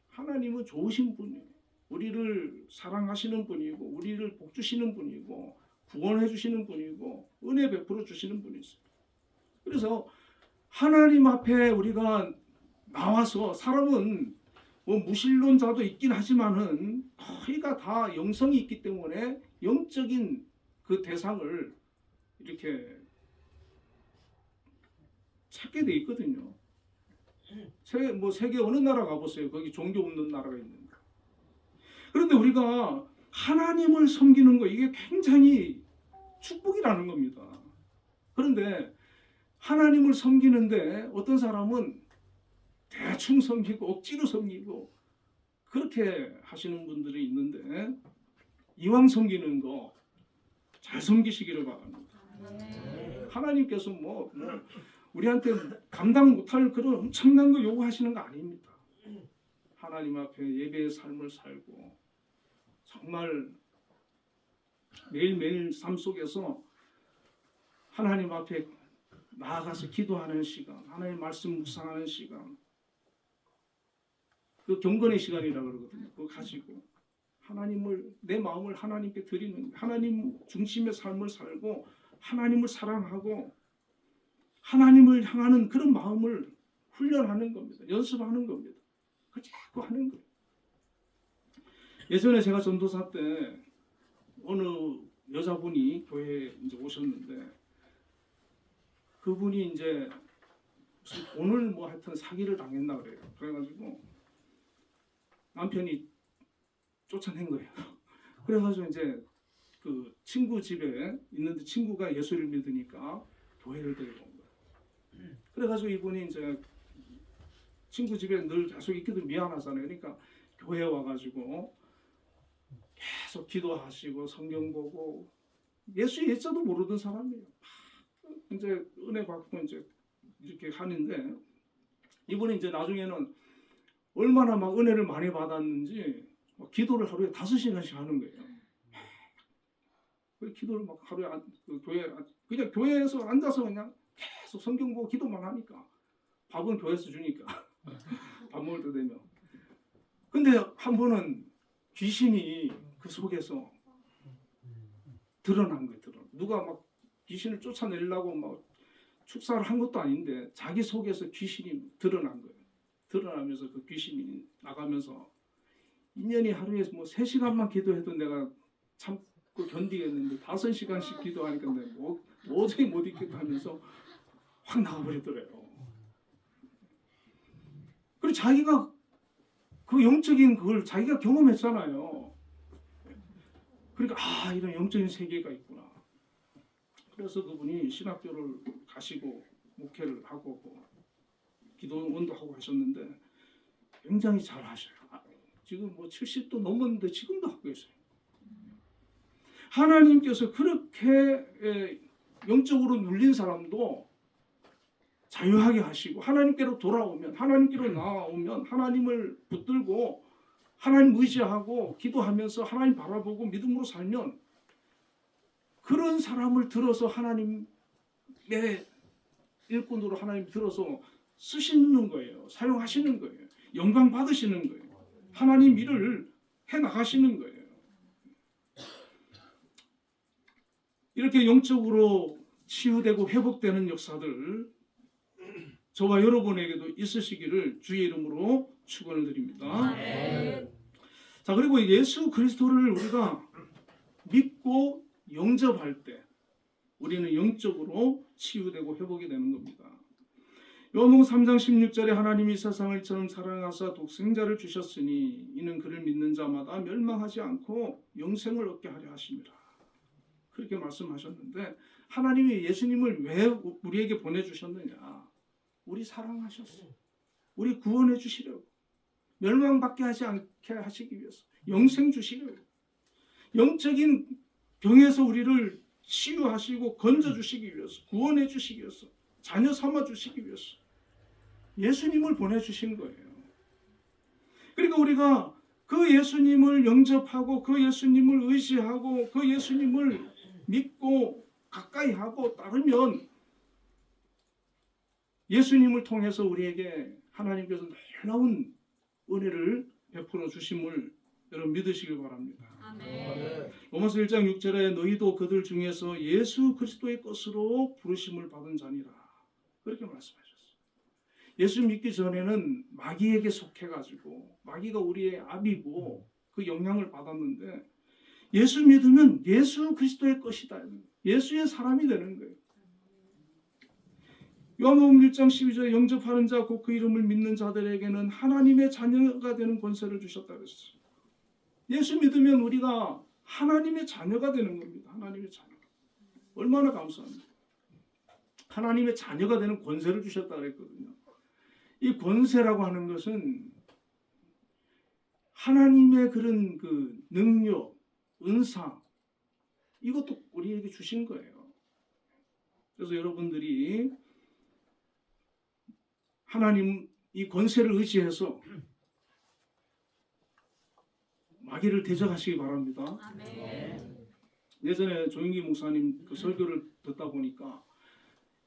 하나님은 좋으신 분이에요. 우리를 사랑하시는 분이고 우리를 복주시는 분이고 구원해 주시는 분이고 은혜 베풀어 주시는 분이세요. 그래서 하나님 앞에 우리가 나와서 사람은 뭐 무신론자도 있긴 하지만은 저희가 다 영성이 있기 때문에 영적인 그 대상을 이렇게 찾게 돼 있거든요. 세계 어느 나라 가보세요. 거기 종교 없는 나라가 있는데. 그런데 우리가 하나님을 섬기는 거 이게 굉장히 축복이라는 겁니다. 그런데 하나님을 섬기는데 어떤 사람은 대충 섬기고 억지로 섬기고 그렇게 하시는 분들이 있는데 이왕 섬기는 거 잘 섬기시기를 바랍니다. 하나님께서 뭐 우리한테 감당 못할 그런 엄청난 거 요구하시는 거 아닙니다. 하나님 앞에 예배의 삶을 살고 정말 매일매일 삶 속에서 하나님 앞에 나아가서 기도하는 시간, 하나님 말씀 묵상하는 시간, 그 경건의 시간이라고 그러거든요. 그거 가지고 하나님을 내 마음을 하나님께 드리는 하나님 중심의 삶을 살고 하나님을 사랑하고 하나님을 향하는 그런 마음을 훈련하는 겁니다. 연습하는 겁니다. 그 자꾸 하는 거예요. 예전에 제가 전도사 때 어느 여자분이 교회에 이제 오셨는데 그분이 이제 무슨 오늘 뭐 하여튼 사기를 당했나 그래요. 그래가지고 남편이 쫓아낸 거예요. 그래가지고 이제 그 친구 집에 있는데 친구가 예수를 믿으니까 교회를 데리고 온 거예요. 그래가지고 이분이 이제 친구 집에 늘 계속 있기도 미안하잖아요. 그러니까 교회에 와가지고 계속 기도하시고 성경 보고 예수 예자도 모르던 사람이에요. 이제 은혜 받고 이제 이렇게 하는데 이분이 이제 나중에는 얼마나 막 은혜를 많이 받았는지 막 기도를 하루에 5시간씩 하는 거예요. 그 기도를 막 하루에 그냥 교회에서 앉아서 그냥 계속 성경 보고 기도만 하니까 밥은 교회에서 주니까 밥 먹을 때 되면. 근데 한 번은 귀신이 그 속에서 드러난 거예요. 누가 막 귀신을 쫓아내려고 막 축사를 한 것도 아닌데 자기 속에서 귀신이 드러난 거예요. 드러나면서 그 귀신이 나가면서 인연이 하루에 뭐 3시간만 기도해도 내가 참고 견디겠는데 5시간씩 기도하니까 내가 도저히 못 있겠다 하면서 확 나가버리더래요. 그리고 자기가 그 영적인 그걸 자기가 경험했잖아요. 그러니까 이런 영적인 세계가 있구나. 그래서 그분이 신학교를 가시고 목회를 하고 기도원도 하고 하셨는데 굉장히 잘 하셔요. 지금 뭐 70도 넘었는데 지금도 하고 계세요. 하나님께서 그렇게 영적으로 눌린 사람도 자유하게 하시고 하나님께로 돌아오면, 하나님께로 나아오면, 하나님을 붙들고 하나님 의지하고 기도하면서 하나님 바라보고 믿음으로 살면 그런 사람을 들어서 하나님의 일꾼으로 하나님 들어서 쓰시는 거예요. 사용하시는 거예요. 영광 받으시는 거예요. 하나님 일을 해나가시는 거예요. 이렇게 영적으로 치유되고 회복되는 역사들 저와 여러분에게도 있으시기를 주의 이름으로 축원을 드립니다. 자, 그리고 예수 그리스도를 우리가 믿고 영접할 때 우리는 영적으로 치유되고 회복이 되는 겁니다. 요한복음 3장 16절에 하나님이 세상을 이처럼 사랑하사 독생자를 주셨으니 이는 그를 믿는 자마다 멸망하지 않고 영생을 얻게 하려 하심이라. 그렇게 말씀하셨는데 하나님이 예수님을 왜 우리에게 보내주셨느냐? 우리 사랑하셨어. 우리 구원해 주시려고. 멸망받게 하지 않게 하시기 위해서. 영생 주시려고. 영적인 병에서 우리를 치유하시고 건져주시기 위해서. 구원해 주시기 위해서. 자녀 삼아 주시기 위해서. 예수님을 보내주신 거예요. 그러니까 우리가 그 예수님을 영접하고 그 예수님을 의지하고 그 예수님을 믿고 가까이 하고 따르면 예수님을 통해서 우리에게 하나님께서 놀라운 은혜를 베풀어 주심을 여러분 믿으시길 바랍니다. 아멘. 로마서 1장 6절에 너희도 그들 중에서 예수 그리스도의 것으로 부르심을 받은 자니라. 그렇게 말씀하셨어요. 예수 믿기 전에는 마귀에게 속해가지고 마귀가 우리의 압이고 그 영향을 받았는데 예수 믿으면 예수 그리스도의 것이다. 예수의 사람이 되는 거예요. 요한복음 1장 12절에 영접하는 자 곧 그 이름을 믿는 자들에게는 하나님의 자녀가 되는 권세를 주셨다 그랬어요. 예수 믿으면 우리가 하나님의 자녀가 되는 겁니다. 하나님의 자녀. 얼마나 감사합니다. 하나님의 자녀가 되는 권세를 주셨다 그랬거든요. 이 권세라고 하는 것은 하나님의 그런 그 능력, 은사 이것도 우리에게 주신 거예요. 그래서 여러분들이 하나님 이 권세를 의지해서 마귀를 대적하시기 바랍니다. 아멘. 예전에 조영기 목사님 그 설교를 듣다 보니까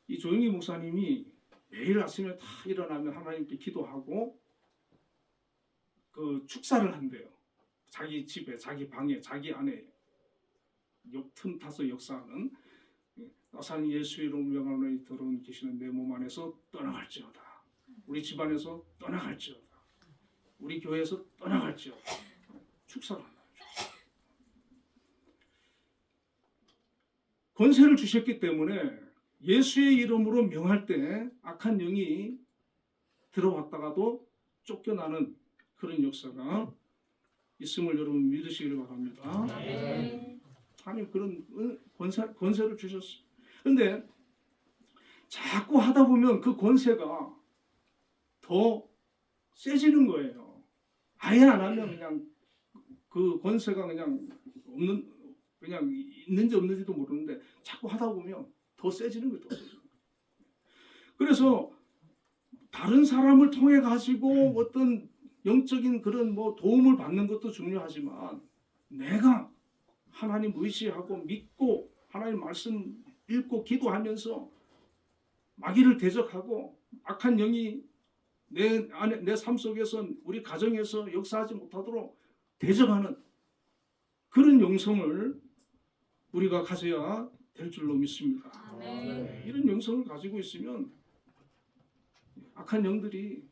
이 조영기 목사님이 매일 아침에 다 일어나면 하나님께 기도하고 그 축사를 한대요. 자기 집에, 자기 방에, 자기 안에 틈 타서 역사하는 나사는 예수의 이름으로 명하노니 들어온 계시는 내 몸 안에서 떠나갈지어다. 우리 집안에서 떠나갈지어다. 우리 교회에서 떠나갈지어다. 축사를 한다. 권세를 주셨기 때문에 예수의 이름으로 명할 때 악한 영이 들어왔다가도 쫓겨나는 그런 역사가 있음을 여러분 믿으시길 바랍니다. 하나님 그런 권세를 주셨어요. 그런데 자꾸 하다 보면 그 권세가 더 세지는 거예요. 아예 안 하면 그냥 그 권세가 그냥 있는지 없는지도 모르는데 자꾸 하다 보면 더 세지는 거예요. 더 세지는 거예요. 그래서 다른 사람을 통해 가지고 어떤 영적인 그런 뭐 도움을 받는 것도 중요하지만 내가 하나님 의지하고 믿고 하나님 말씀 읽고 기도하면서 마귀를 대적하고 악한 영이 내 삶 속에서 우리 가정에서 역사하지 못하도록 대적하는 그런 영성을 우리가 가져야 될 줄로 믿습니다. 아멘. 이런 영성을 가지고 있으면 악한 영들이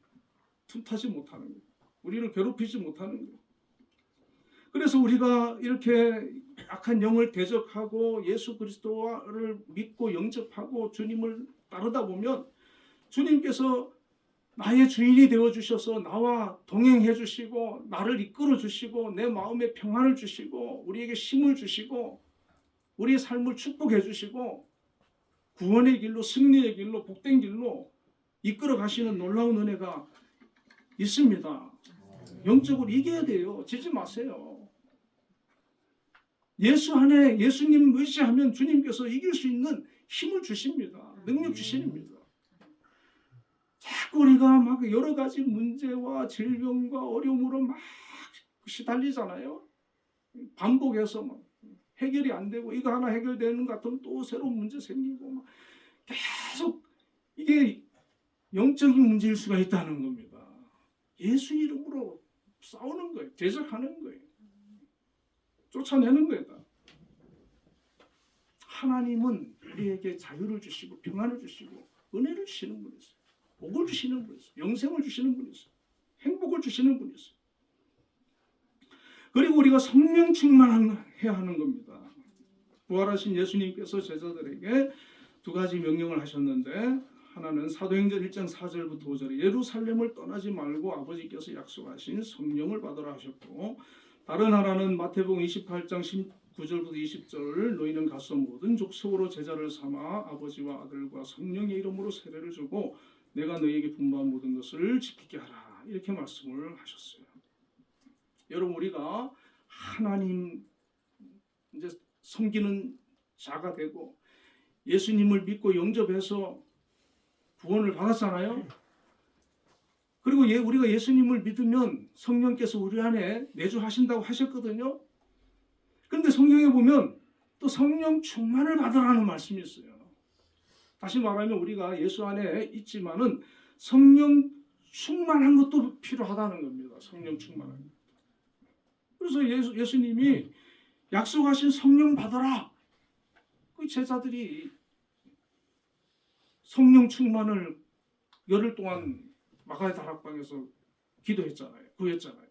틈타지 못하는 거예요. 우리를 괴롭히지 못하는 거예요. 그래서 우리가 이렇게 악한 영을 대적하고 예수 그리스도를 믿고 영접하고 주님을 따르다 보면 주님께서 나의 주인이 되어주셔서 나와 동행해 주시고 나를 이끌어 주시고 내 마음에 평안을 주시고 우리에게 힘을 주시고 우리의 삶을 축복해 주시고 구원의 길로 승리의 길로 복된 길로 이끌어 가시는 놀라운 은혜가 있습니다. 영적으로 이겨야 돼요. 지지 마세요. 예수 안에 예수님 의지하면 주님께서 이길 수 있는 힘을 주십니다. 능력 주십니다. 자꾸 우리가 막 여러 가지 문제와 질병과 어려움으로 막 시달리잖아요. 반복해서 막 해결이 안 되고 이거 하나 해결되는 것 같으면 또 새로운 문제 생기고 막 계속 이게 영적인 문제일 수가 있다는 겁니다. 예수 이름으로 싸우는 거예요. 대적하는 거예요. 쫓아내는 거예요. 하나님은 우리에게 자유를 주시고 평안을 주시고 은혜를 주시는 분이세요. 복을 주시는 분이세요. 영생을 주시는 분이세요. 행복을 주시는 분이세요. 그리고 우리가 성령 충만해야 하는 겁니다. 부활하신 예수님께서 제자들에게 두 가지 명령을 하셨는데 하나는 사도행전 1장 4절부터 5절에 예루살렘을 떠나지 말고 아버지께서 약속하신 성령을 받으라 하셨고, 다른 하나는 마태복음 28장 19절부터 20절 너희는 가서 모든 족속으로 제자를 삼아 아버지와 아들과 성령의 이름으로 세례를 주고 내가 너희에게 분부한 모든 것을 지키게 하라, 이렇게 말씀을 하셨어요. 여러분, 우리가 하나님 이제 섬기는 자가 되고 예수님을 믿고 영접해서 구원을 받았잖아요. 그리고 우리가 예수님을 믿으면 성령께서 우리 안에 내주하신다고 하셨거든요. 그런데 성경에 보면 또 성령 충만을 받으라는 말씀이 있어요. 다시 말하면 우리가 예수 안에 있지만은 성령 충만한 것도 필요하다는 겁니다. 성령 충만한 것. 그래서 예수님이 약속하신 성령 받아라. 그 제자들이 성령 충만을 열흘 동안 마가의 다락방에서 기도했잖아요. 구했잖아요.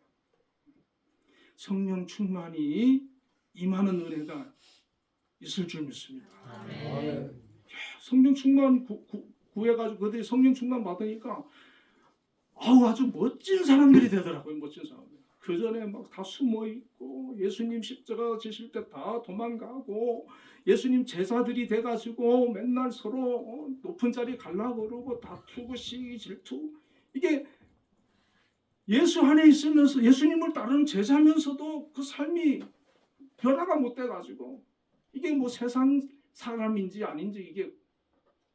성령 충만이 임하는 은혜가 있을 줄 믿습니다. 아멘. 성령 충만 구해가지고 그들이 성령 충만 받으니까 아주 멋진 사람들이 되더라고요. 멋진 사람들. 그 전에 막 다 숨어 있고 예수님 십자가 지실 때 다 도망가고 예수님 제자들이 돼가지고 맨날 서로 높은 자리 갈라고 그러고 다투고 시기 질투, 이게 예수 안에 있으면서 예수님을 따르는 제자면서도 그 삶이 변화가 못 돼가지고 이게 뭐 세상 사람인지 아닌지 이게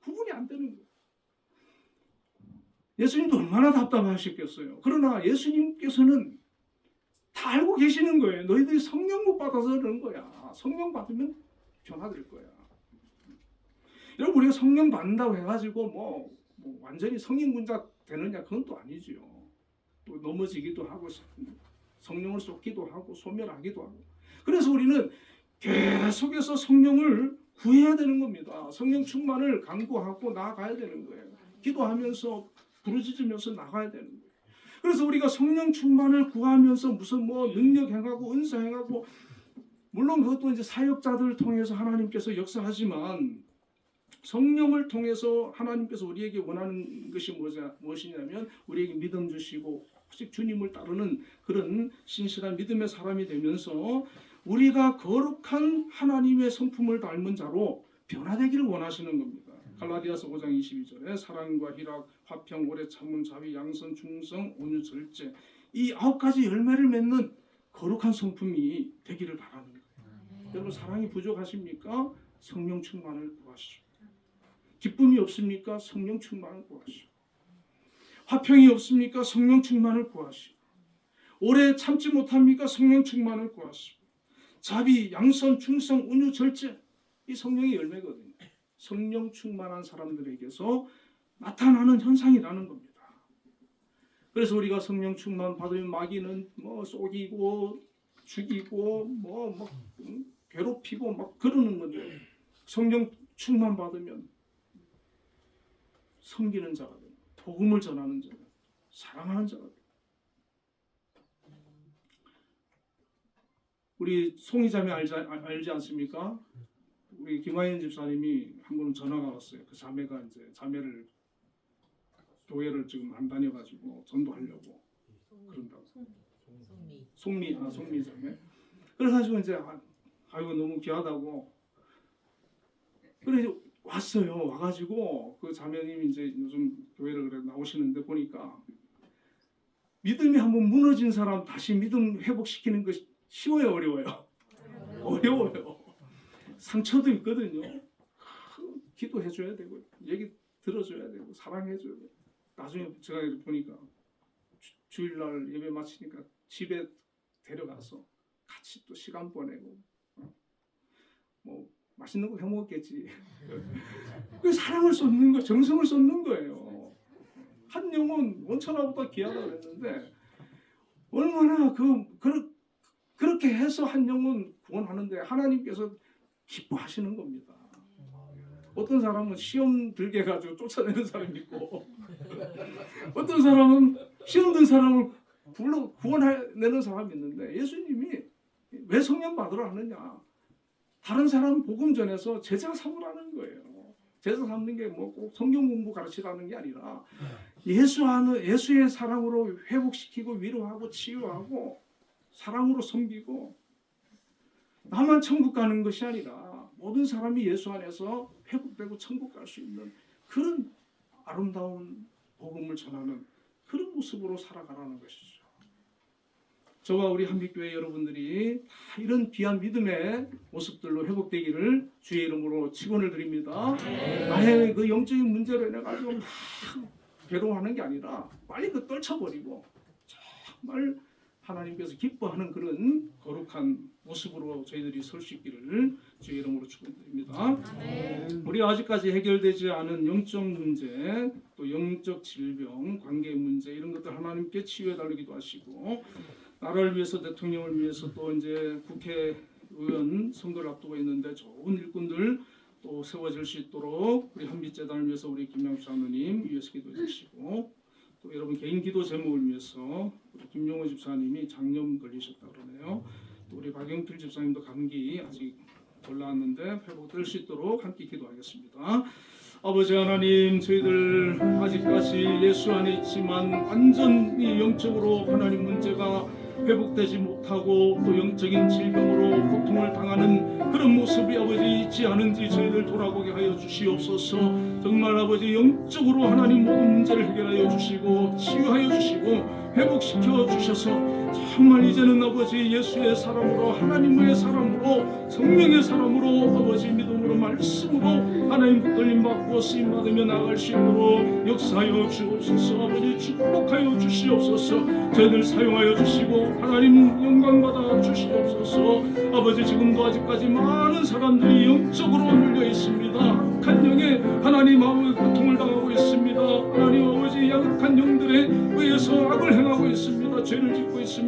구분이 안 되는 거예요. 예수님도 얼마나 답답하셨겠어요. 그러나 예수님께서는 다 알고 계시는 거예요. 너희들이 성령 못 받아서 그런 거야. 성령 받으면 변화될 거야. 여러분, 우리가 성령 받는다고 해가지고 뭐 완전히 성인군자 되느냐, 그건 또 아니지요. 또 넘어지기도 하고 성령을 쏟기도 하고 소멸하기도 하고. 그래서 우리는 계속해서 성령을 구해야 되는 겁니다. 성령 충만을 간구하고 나아가야 되는 거예요. 기도하면서 부르짖으면서 나가야 되는 거예요. 그래서 우리가 성령 충만을 구하면서 무슨 뭐 능력 행하고 은사 행하고, 물론 그것도 이제 사역자들을 통해서 하나님께서 역사하지만 성령을 통해서 하나님께서 우리에게 원하는 것이 무엇이냐면 우리에게 믿음 주시고 오직 주님을 따르는 그런 신실한 믿음의 사람이 되면서 우리가 거룩한 하나님의 성품을 닮은 자로 변화되기를 원하시는 겁니다. 갈라디아서 5장 22절에 사랑과 희락, 화평, 오래 참음, 자비, 양선, 충성, 온유, 절제, 이 9가지 열매를 맺는 거룩한 성품이 되기를 바라는 거예요. 여러분, 사랑이 부족하십니까? 성령 충만을 구하시오. 기쁨이 없습니까? 성령 충만을 구하시오. 화평이 없습니까? 성령 충만을 구하시오. 오래 참지 못합니까? 성령 충만을 구하시오. 자비, 양선, 충성, 온유, 절제, 이 성령의 열매거든요. 성령 충만한 사람들에게서 나타나는 현상이라는 겁니다. 그래서 우리가 성령 충만 받으면 마귀는 뭐 속이고 죽이고 뭐 괴롭히고 막 그러는 건데, 성령 충만 받으면 섬기는 자가 됩니다. 복음을 전하는 자가, 사랑하는 자가 됩니다. 우리 송이 자매 알지 않습니까? 우리 김하연 집사님이 한 번 전화가 왔어요. 그 자매가 이제 자매를 교회를 지금 안 다녀가지고 전도하려고 그런다고. 송미 자매. 그래가지고 이제 아이고 너무 귀하다고. 그래 왔어요. 와가지고 그 자매님이 이제 요즘 교회를 그래 나오시는데 보니까 믿음이 한번 무너진 사람 다시 믿음 회복시키는 것이 쉬워요, 어려워요? 어려워요. 상처도 있거든요. 기도해줘야 되고 얘기 들어줘야 되고 사랑해줘야 되고. 나중에 제가 보니까 주일날 예배 마치니까 집에 데려가서 같이 또 시간 보내고 뭐 맛있는 거 해먹었겠지. 그 사랑을 쏟는 거, 정성을 쏟는 거예요. 한 영혼 원천하보다 귀하다고 그랬는데 얼마나 그렇게 해서 한 영혼 구원하는데 하나님께서 기뻐하시는 겁니다. 어떤 사람은 시험 들게 해가지고 쫓아내는 사람이 있고 어떤 사람은 시험 든 사람을 불러 구원해내는 사람이 있는데 예수님이 왜 성령 받으러 하느냐? 다른 사람 복음 전해서 제자 삼으라는 거예요. 제자 삼는 게 뭐 꼭 성경 공부 가르치라는 게 아니라 예수의 사랑으로 회복시키고 위로하고 치유하고 사랑으로 섬기고 나만 천국 가는 것이 아니라 모든 사람이 예수 안에서 회복되고 천국 갈 수 있는 그런 아름다운 복음을 전하는 그런 모습으로 살아가라는 것이죠. 저와 우리 한빛교회 여러분들이 다 이런 귀한 믿음의 모습들로 회복되기를 주의 이름으로 축원을 드립니다. 나의 그 영적인 문제로 인해 가지고 막 괴로워하는 게 아니라 빨리 그 떨쳐버리고 정말 하나님께서 기뻐하는 그런 거룩한 모습으로 저희들이 설 수 있기를 주의 이름으로 축원드립니다. 우리 아직까지 해결되지 않은 영적 문제, 또 영적 질병, 관계 문제 이런 것들 하나님께 치유해 달라기도 하시고 나라를 위해서 대통령을 위해서 또 이제 국회의원 선거를 앞두고 있는데 좋은 일꾼들 또 세워질 수 있도록 우리 한빛재단을 위해서 우리 김양수 장로님 위해서 기도해 주시고 또 여러분 개인 기도 제목을 위해서 우리 김용호 집사님이 장염 걸리셨다 그러네요. 또 우리 박영필 집사님도 감기 아직 덜 나았는데 회복될 수 있도록 함께 기도하겠습니다. 아버지 하나님, 저희들 아직까지 예수 안에 있지만 완전히 영적으로 하나님 문제가 회복되지 못하고 또 영적인 질병으로 고통을 당하는 그런 모습이 아버지 있지 않은지 저희들 돌아보게 하여 주시옵소서. 정말 아버지 영적으로 하나님 모든 문제를 해결하여 주시고 치유하여 주시고 회복시켜 주셔서 정말 이제는 아버지 예수의 사람으로 하나님의 사람으로 성령의 사람으로 아버지 믿음으로 말씀으로 하나님 붙들림 받고 쓰임 받으며 나아갈 수 있도록 역사하여 주옵소서. 아버지 축복하여 주시옵소서. 저희들 사용하여 주시고 하나님 영광 받아 주시옵소서. 아버지 지금도 아직까지 많은 사람들이 영적으로 눌려 있습니다. 악한 영에 하나님 아버지 고통을 당하고 있습니다. 하나님 아버지 약한 영들에 의해서 악을 행하고 있습니다. 죄를 짓고 있습니다.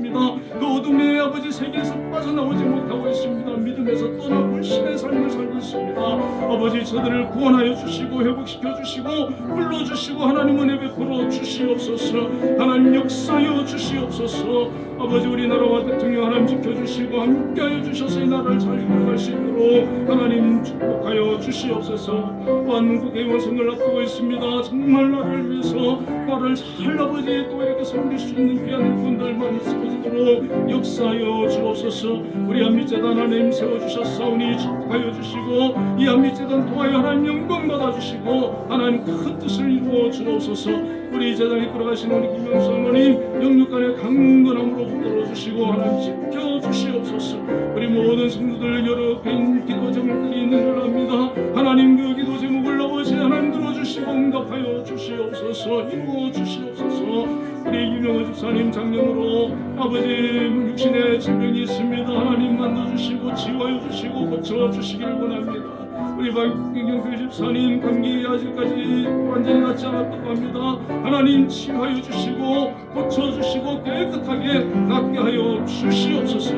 그 어둠의 아버지 세계에서 빠져나오지 못하고 있습니다. 믿음에서 떠나 불신의 삶을 살고 있습니다. 아버지 저들을 구원하여 주시고 회복시켜 주시고 불러주시고 하나님 은혜 베풀어 주시옵소서. 하나님 역사하여 주시옵소서. 아버지 우리나라와 대통령 하나님 지켜주시고 함께하여 주셔서 이 나라를 잘 이끌어갈 수 있도록 하나님 축복하여 주시옵소서. 또한 국회의원 선거를 앞두고 있습니다. 정말 나라를 위해서 나라를 잘 아버지 또 이렇게 섬길 수 있는 귀한 분들만 세워지도록 역사하여 주옵소서. 우리 한빛재단 하나님 세워주셨사오니 축복하여 주시고 이 한빛재단 통하여 하나님 영광 받아주시고 하나님 큰 뜻을 이루어 주옵소서. 우리 재단에 들어가시는 우리 김영수 어머님 영육간의 강건함으로 붙들어 주시고 하나님 지켜 주시옵소서. 우리 모든 성도들 여러 개인 기도 제목들이 있는 줄 압니다. 하나님 그 기도 제목을 아버지 하나님 들어주시고 응답하여 주시옵소서. 이루어 주시옵소서. 우리 유명호 집사님 장년으로 아버지 육신의 질병이 있습니다. 하나님 만나주시고 치유하여 주시고 고쳐주시길 원합니다. 우리 박경필 집사님 감기 아직까지 완전히 낫지 않았다고 합니다. 하나님 치유하여 주시고 고쳐주시고 깨끗하게 낫게 하여 주시옵소서.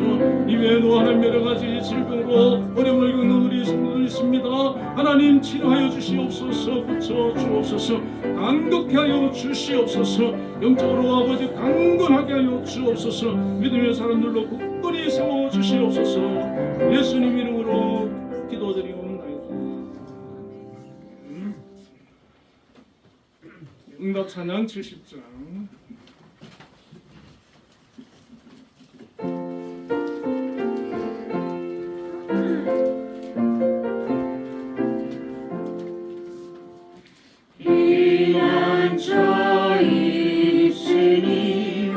이외에도 하나님 여러 가지 질병으로 어려움을 겪는 우리 성도들 있습니다. 하나님 치료하여 주시옵소서. 고쳐주옵소서. 강력하게 하여 주시옵소서. 영적으로 아버지 강건하게 하여 주옵소서. 믿음의 사람들로 굳건히 세워 주시옵소서. 예수님 이름으로 기도드리옵나이다. 응답 찬양 70장. 이난 저 입신이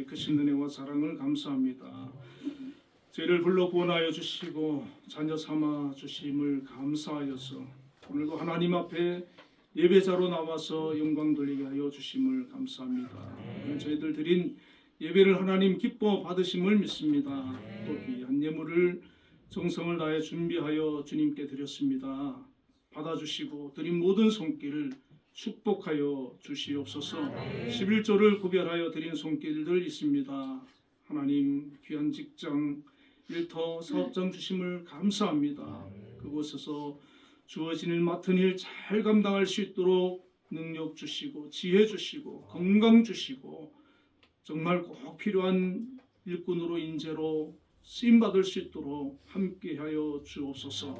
크신 은혜와 사랑을 감사합니다. 저희를 불러 구원하여 주시고 자녀 삼아 주심을 감사하여서 오늘도 하나님 앞에 예배자로 나와서 영광 돌리게 하여 주심을 감사합니다. 오늘 저희들 드린 예배를 하나님 기뻐 받으심을 믿습니다. 또 귀한 예물을 정성을 다해 준비하여 주님께 드렸습니다. 받아주시고 드린 모든 손길을 축복하여 주시옵소서. 11조를 구별하여 드린 손길들 있습니다. 하나님 귀한 직장, 일터, 사업장 주심을 감사합니다. 그곳에서 주어지는 맡은 일 잘 감당할 수 있도록 능력 주시고 지혜 주시고 건강 주시고 정말 꼭 필요한 일꾼으로 인재로 쓰임받을 수 있도록 함께하여 주옵소서.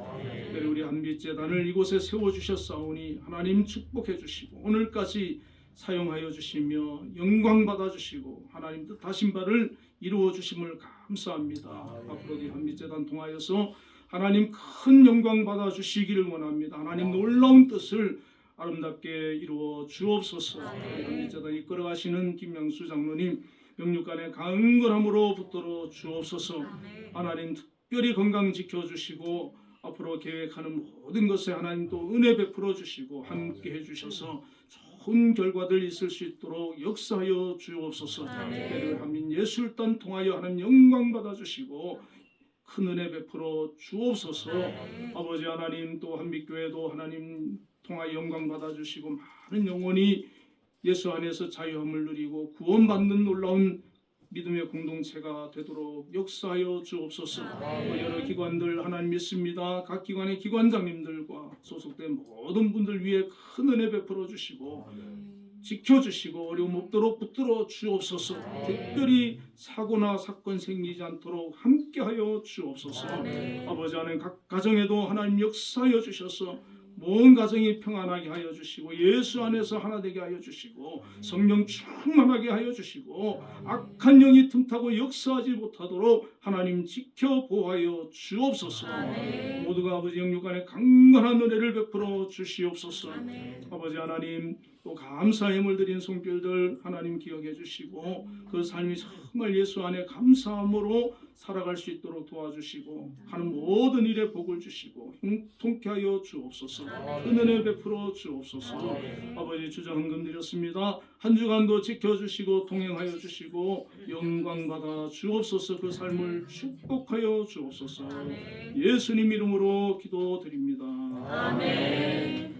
특별히 우리 한빛재단을 이곳에 세워주셨사오니 하나님 축복해 주시고 오늘까지 사용하여 주시며 영광 받아주시고 하나님 뜻하신 바를 이루어 주심을 감사합니다. 앞으로도 이 한빛재단 통하여서 하나님 큰 영광 받아주시기를 원합니다. 하나님 놀라운 뜻을 아름답게 이루어 주옵소서. 한빛재단 이끌어가시는 김양수 장로님 영육간의 강건함으로 붙들어 주옵소서. 하나님 특별히 건강 지켜주시고 앞으로 계획하는 모든 것에 하나님 또 은혜 베풀어 주시고 함께 해주셔서 좋은 결과들 있을 수 있도록 역사하여 주옵소서. 특별히 한민예술단 통하여 하나님 영광 받아주시고 큰 은혜 베풀어 주옵소서. 아버지 하나님 또 한빛교회도 하나님 통하여 영광 받아주시고 많은 영혼이 예수 안에서 자유함을 누리고 구원받는 놀라운 믿음의 공동체가 되도록 역사하여 주옵소서. 여러 기관들 하나님 믿습니다. 각 기관의 기관장님들과 소속된 모든 분들 위해 큰 은혜 베풀어 주시고 지켜주시고 어려움 없도록 붙들어 주옵소서. 특별히 사고나 사건 생기지 않도록 함께하여 주옵소서. 아버지 하나님 각 가정에도 하나님 역사하여 주셔서 모든 가정이 평안하게 하여 주시고 예수 안에서 하나 되게 하여 주시고 성령 충만하게 하여 주시고 악한 영이 틈타고 역사하지 못하도록 하나님 지켜 보호하여 주옵소서. 모두가 아버지 영육간에 강건한 은혜를 베풀어 주시옵소서. 아버지 하나님 또 감사의 예물 드린 손길들 하나님 기억해 주시고 그 삶이 정말 예수 안에 감사함으로 살아갈 수 있도록 도와주시고 하는 모든 일에 복을 주시고 형통케 하여 주옵소서. 은혜 베풀어 주옵소서. 아버지 주저헌금 드렸습니다. 한 주간도 지켜주시고 동행하여 주시고 영광 받아 주옵소서. 그 삶을 축복하여 주옵소서. 예수님 이름으로 기도드립니다. 아멘.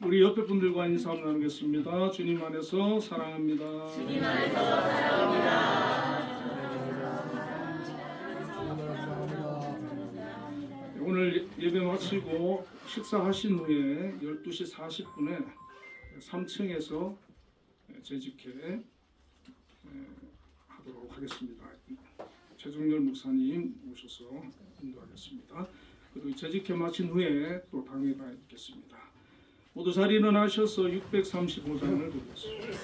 우리 옆에 분들과 인사 나누겠습니다. 주님 안에서 사랑합니다. 주님 안에서 사랑합니다. 오늘 예배 마치고 식사하신 후에 12시 40분에 3층에서 재직회 하도록 하겠습니다. 최종열 목사님 오셔서 인도하겠습니다. 그리고 재직회 마친 후에 또 당회가 있겠습니다. 모두 자리 일어나셔서 635장을 드리겠습니다.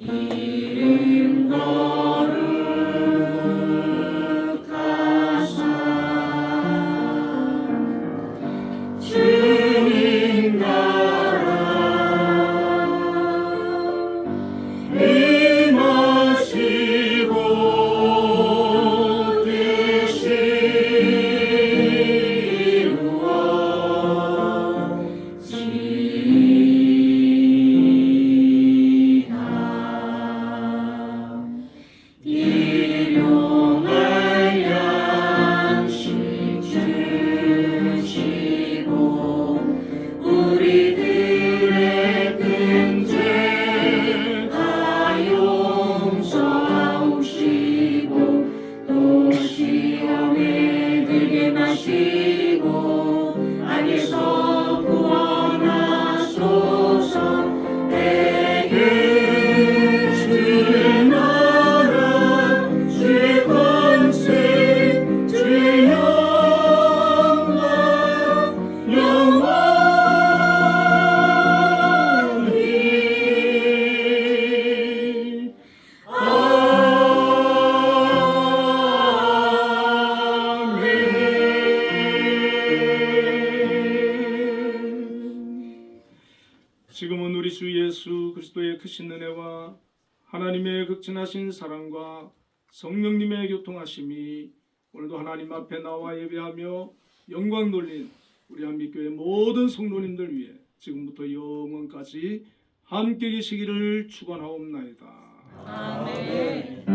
이름 거룩하소서. 하나님의 크신 은혜와 하나님의 극진하신 사랑과 성령님의 교통하심이 오늘도 하나님 앞에 나와 예배하며 영광 돌린 우리 한빛교회 모든 성도님들 위해 지금부터 영원까지 함께 계시기를 축원하옵나이다. 아멘.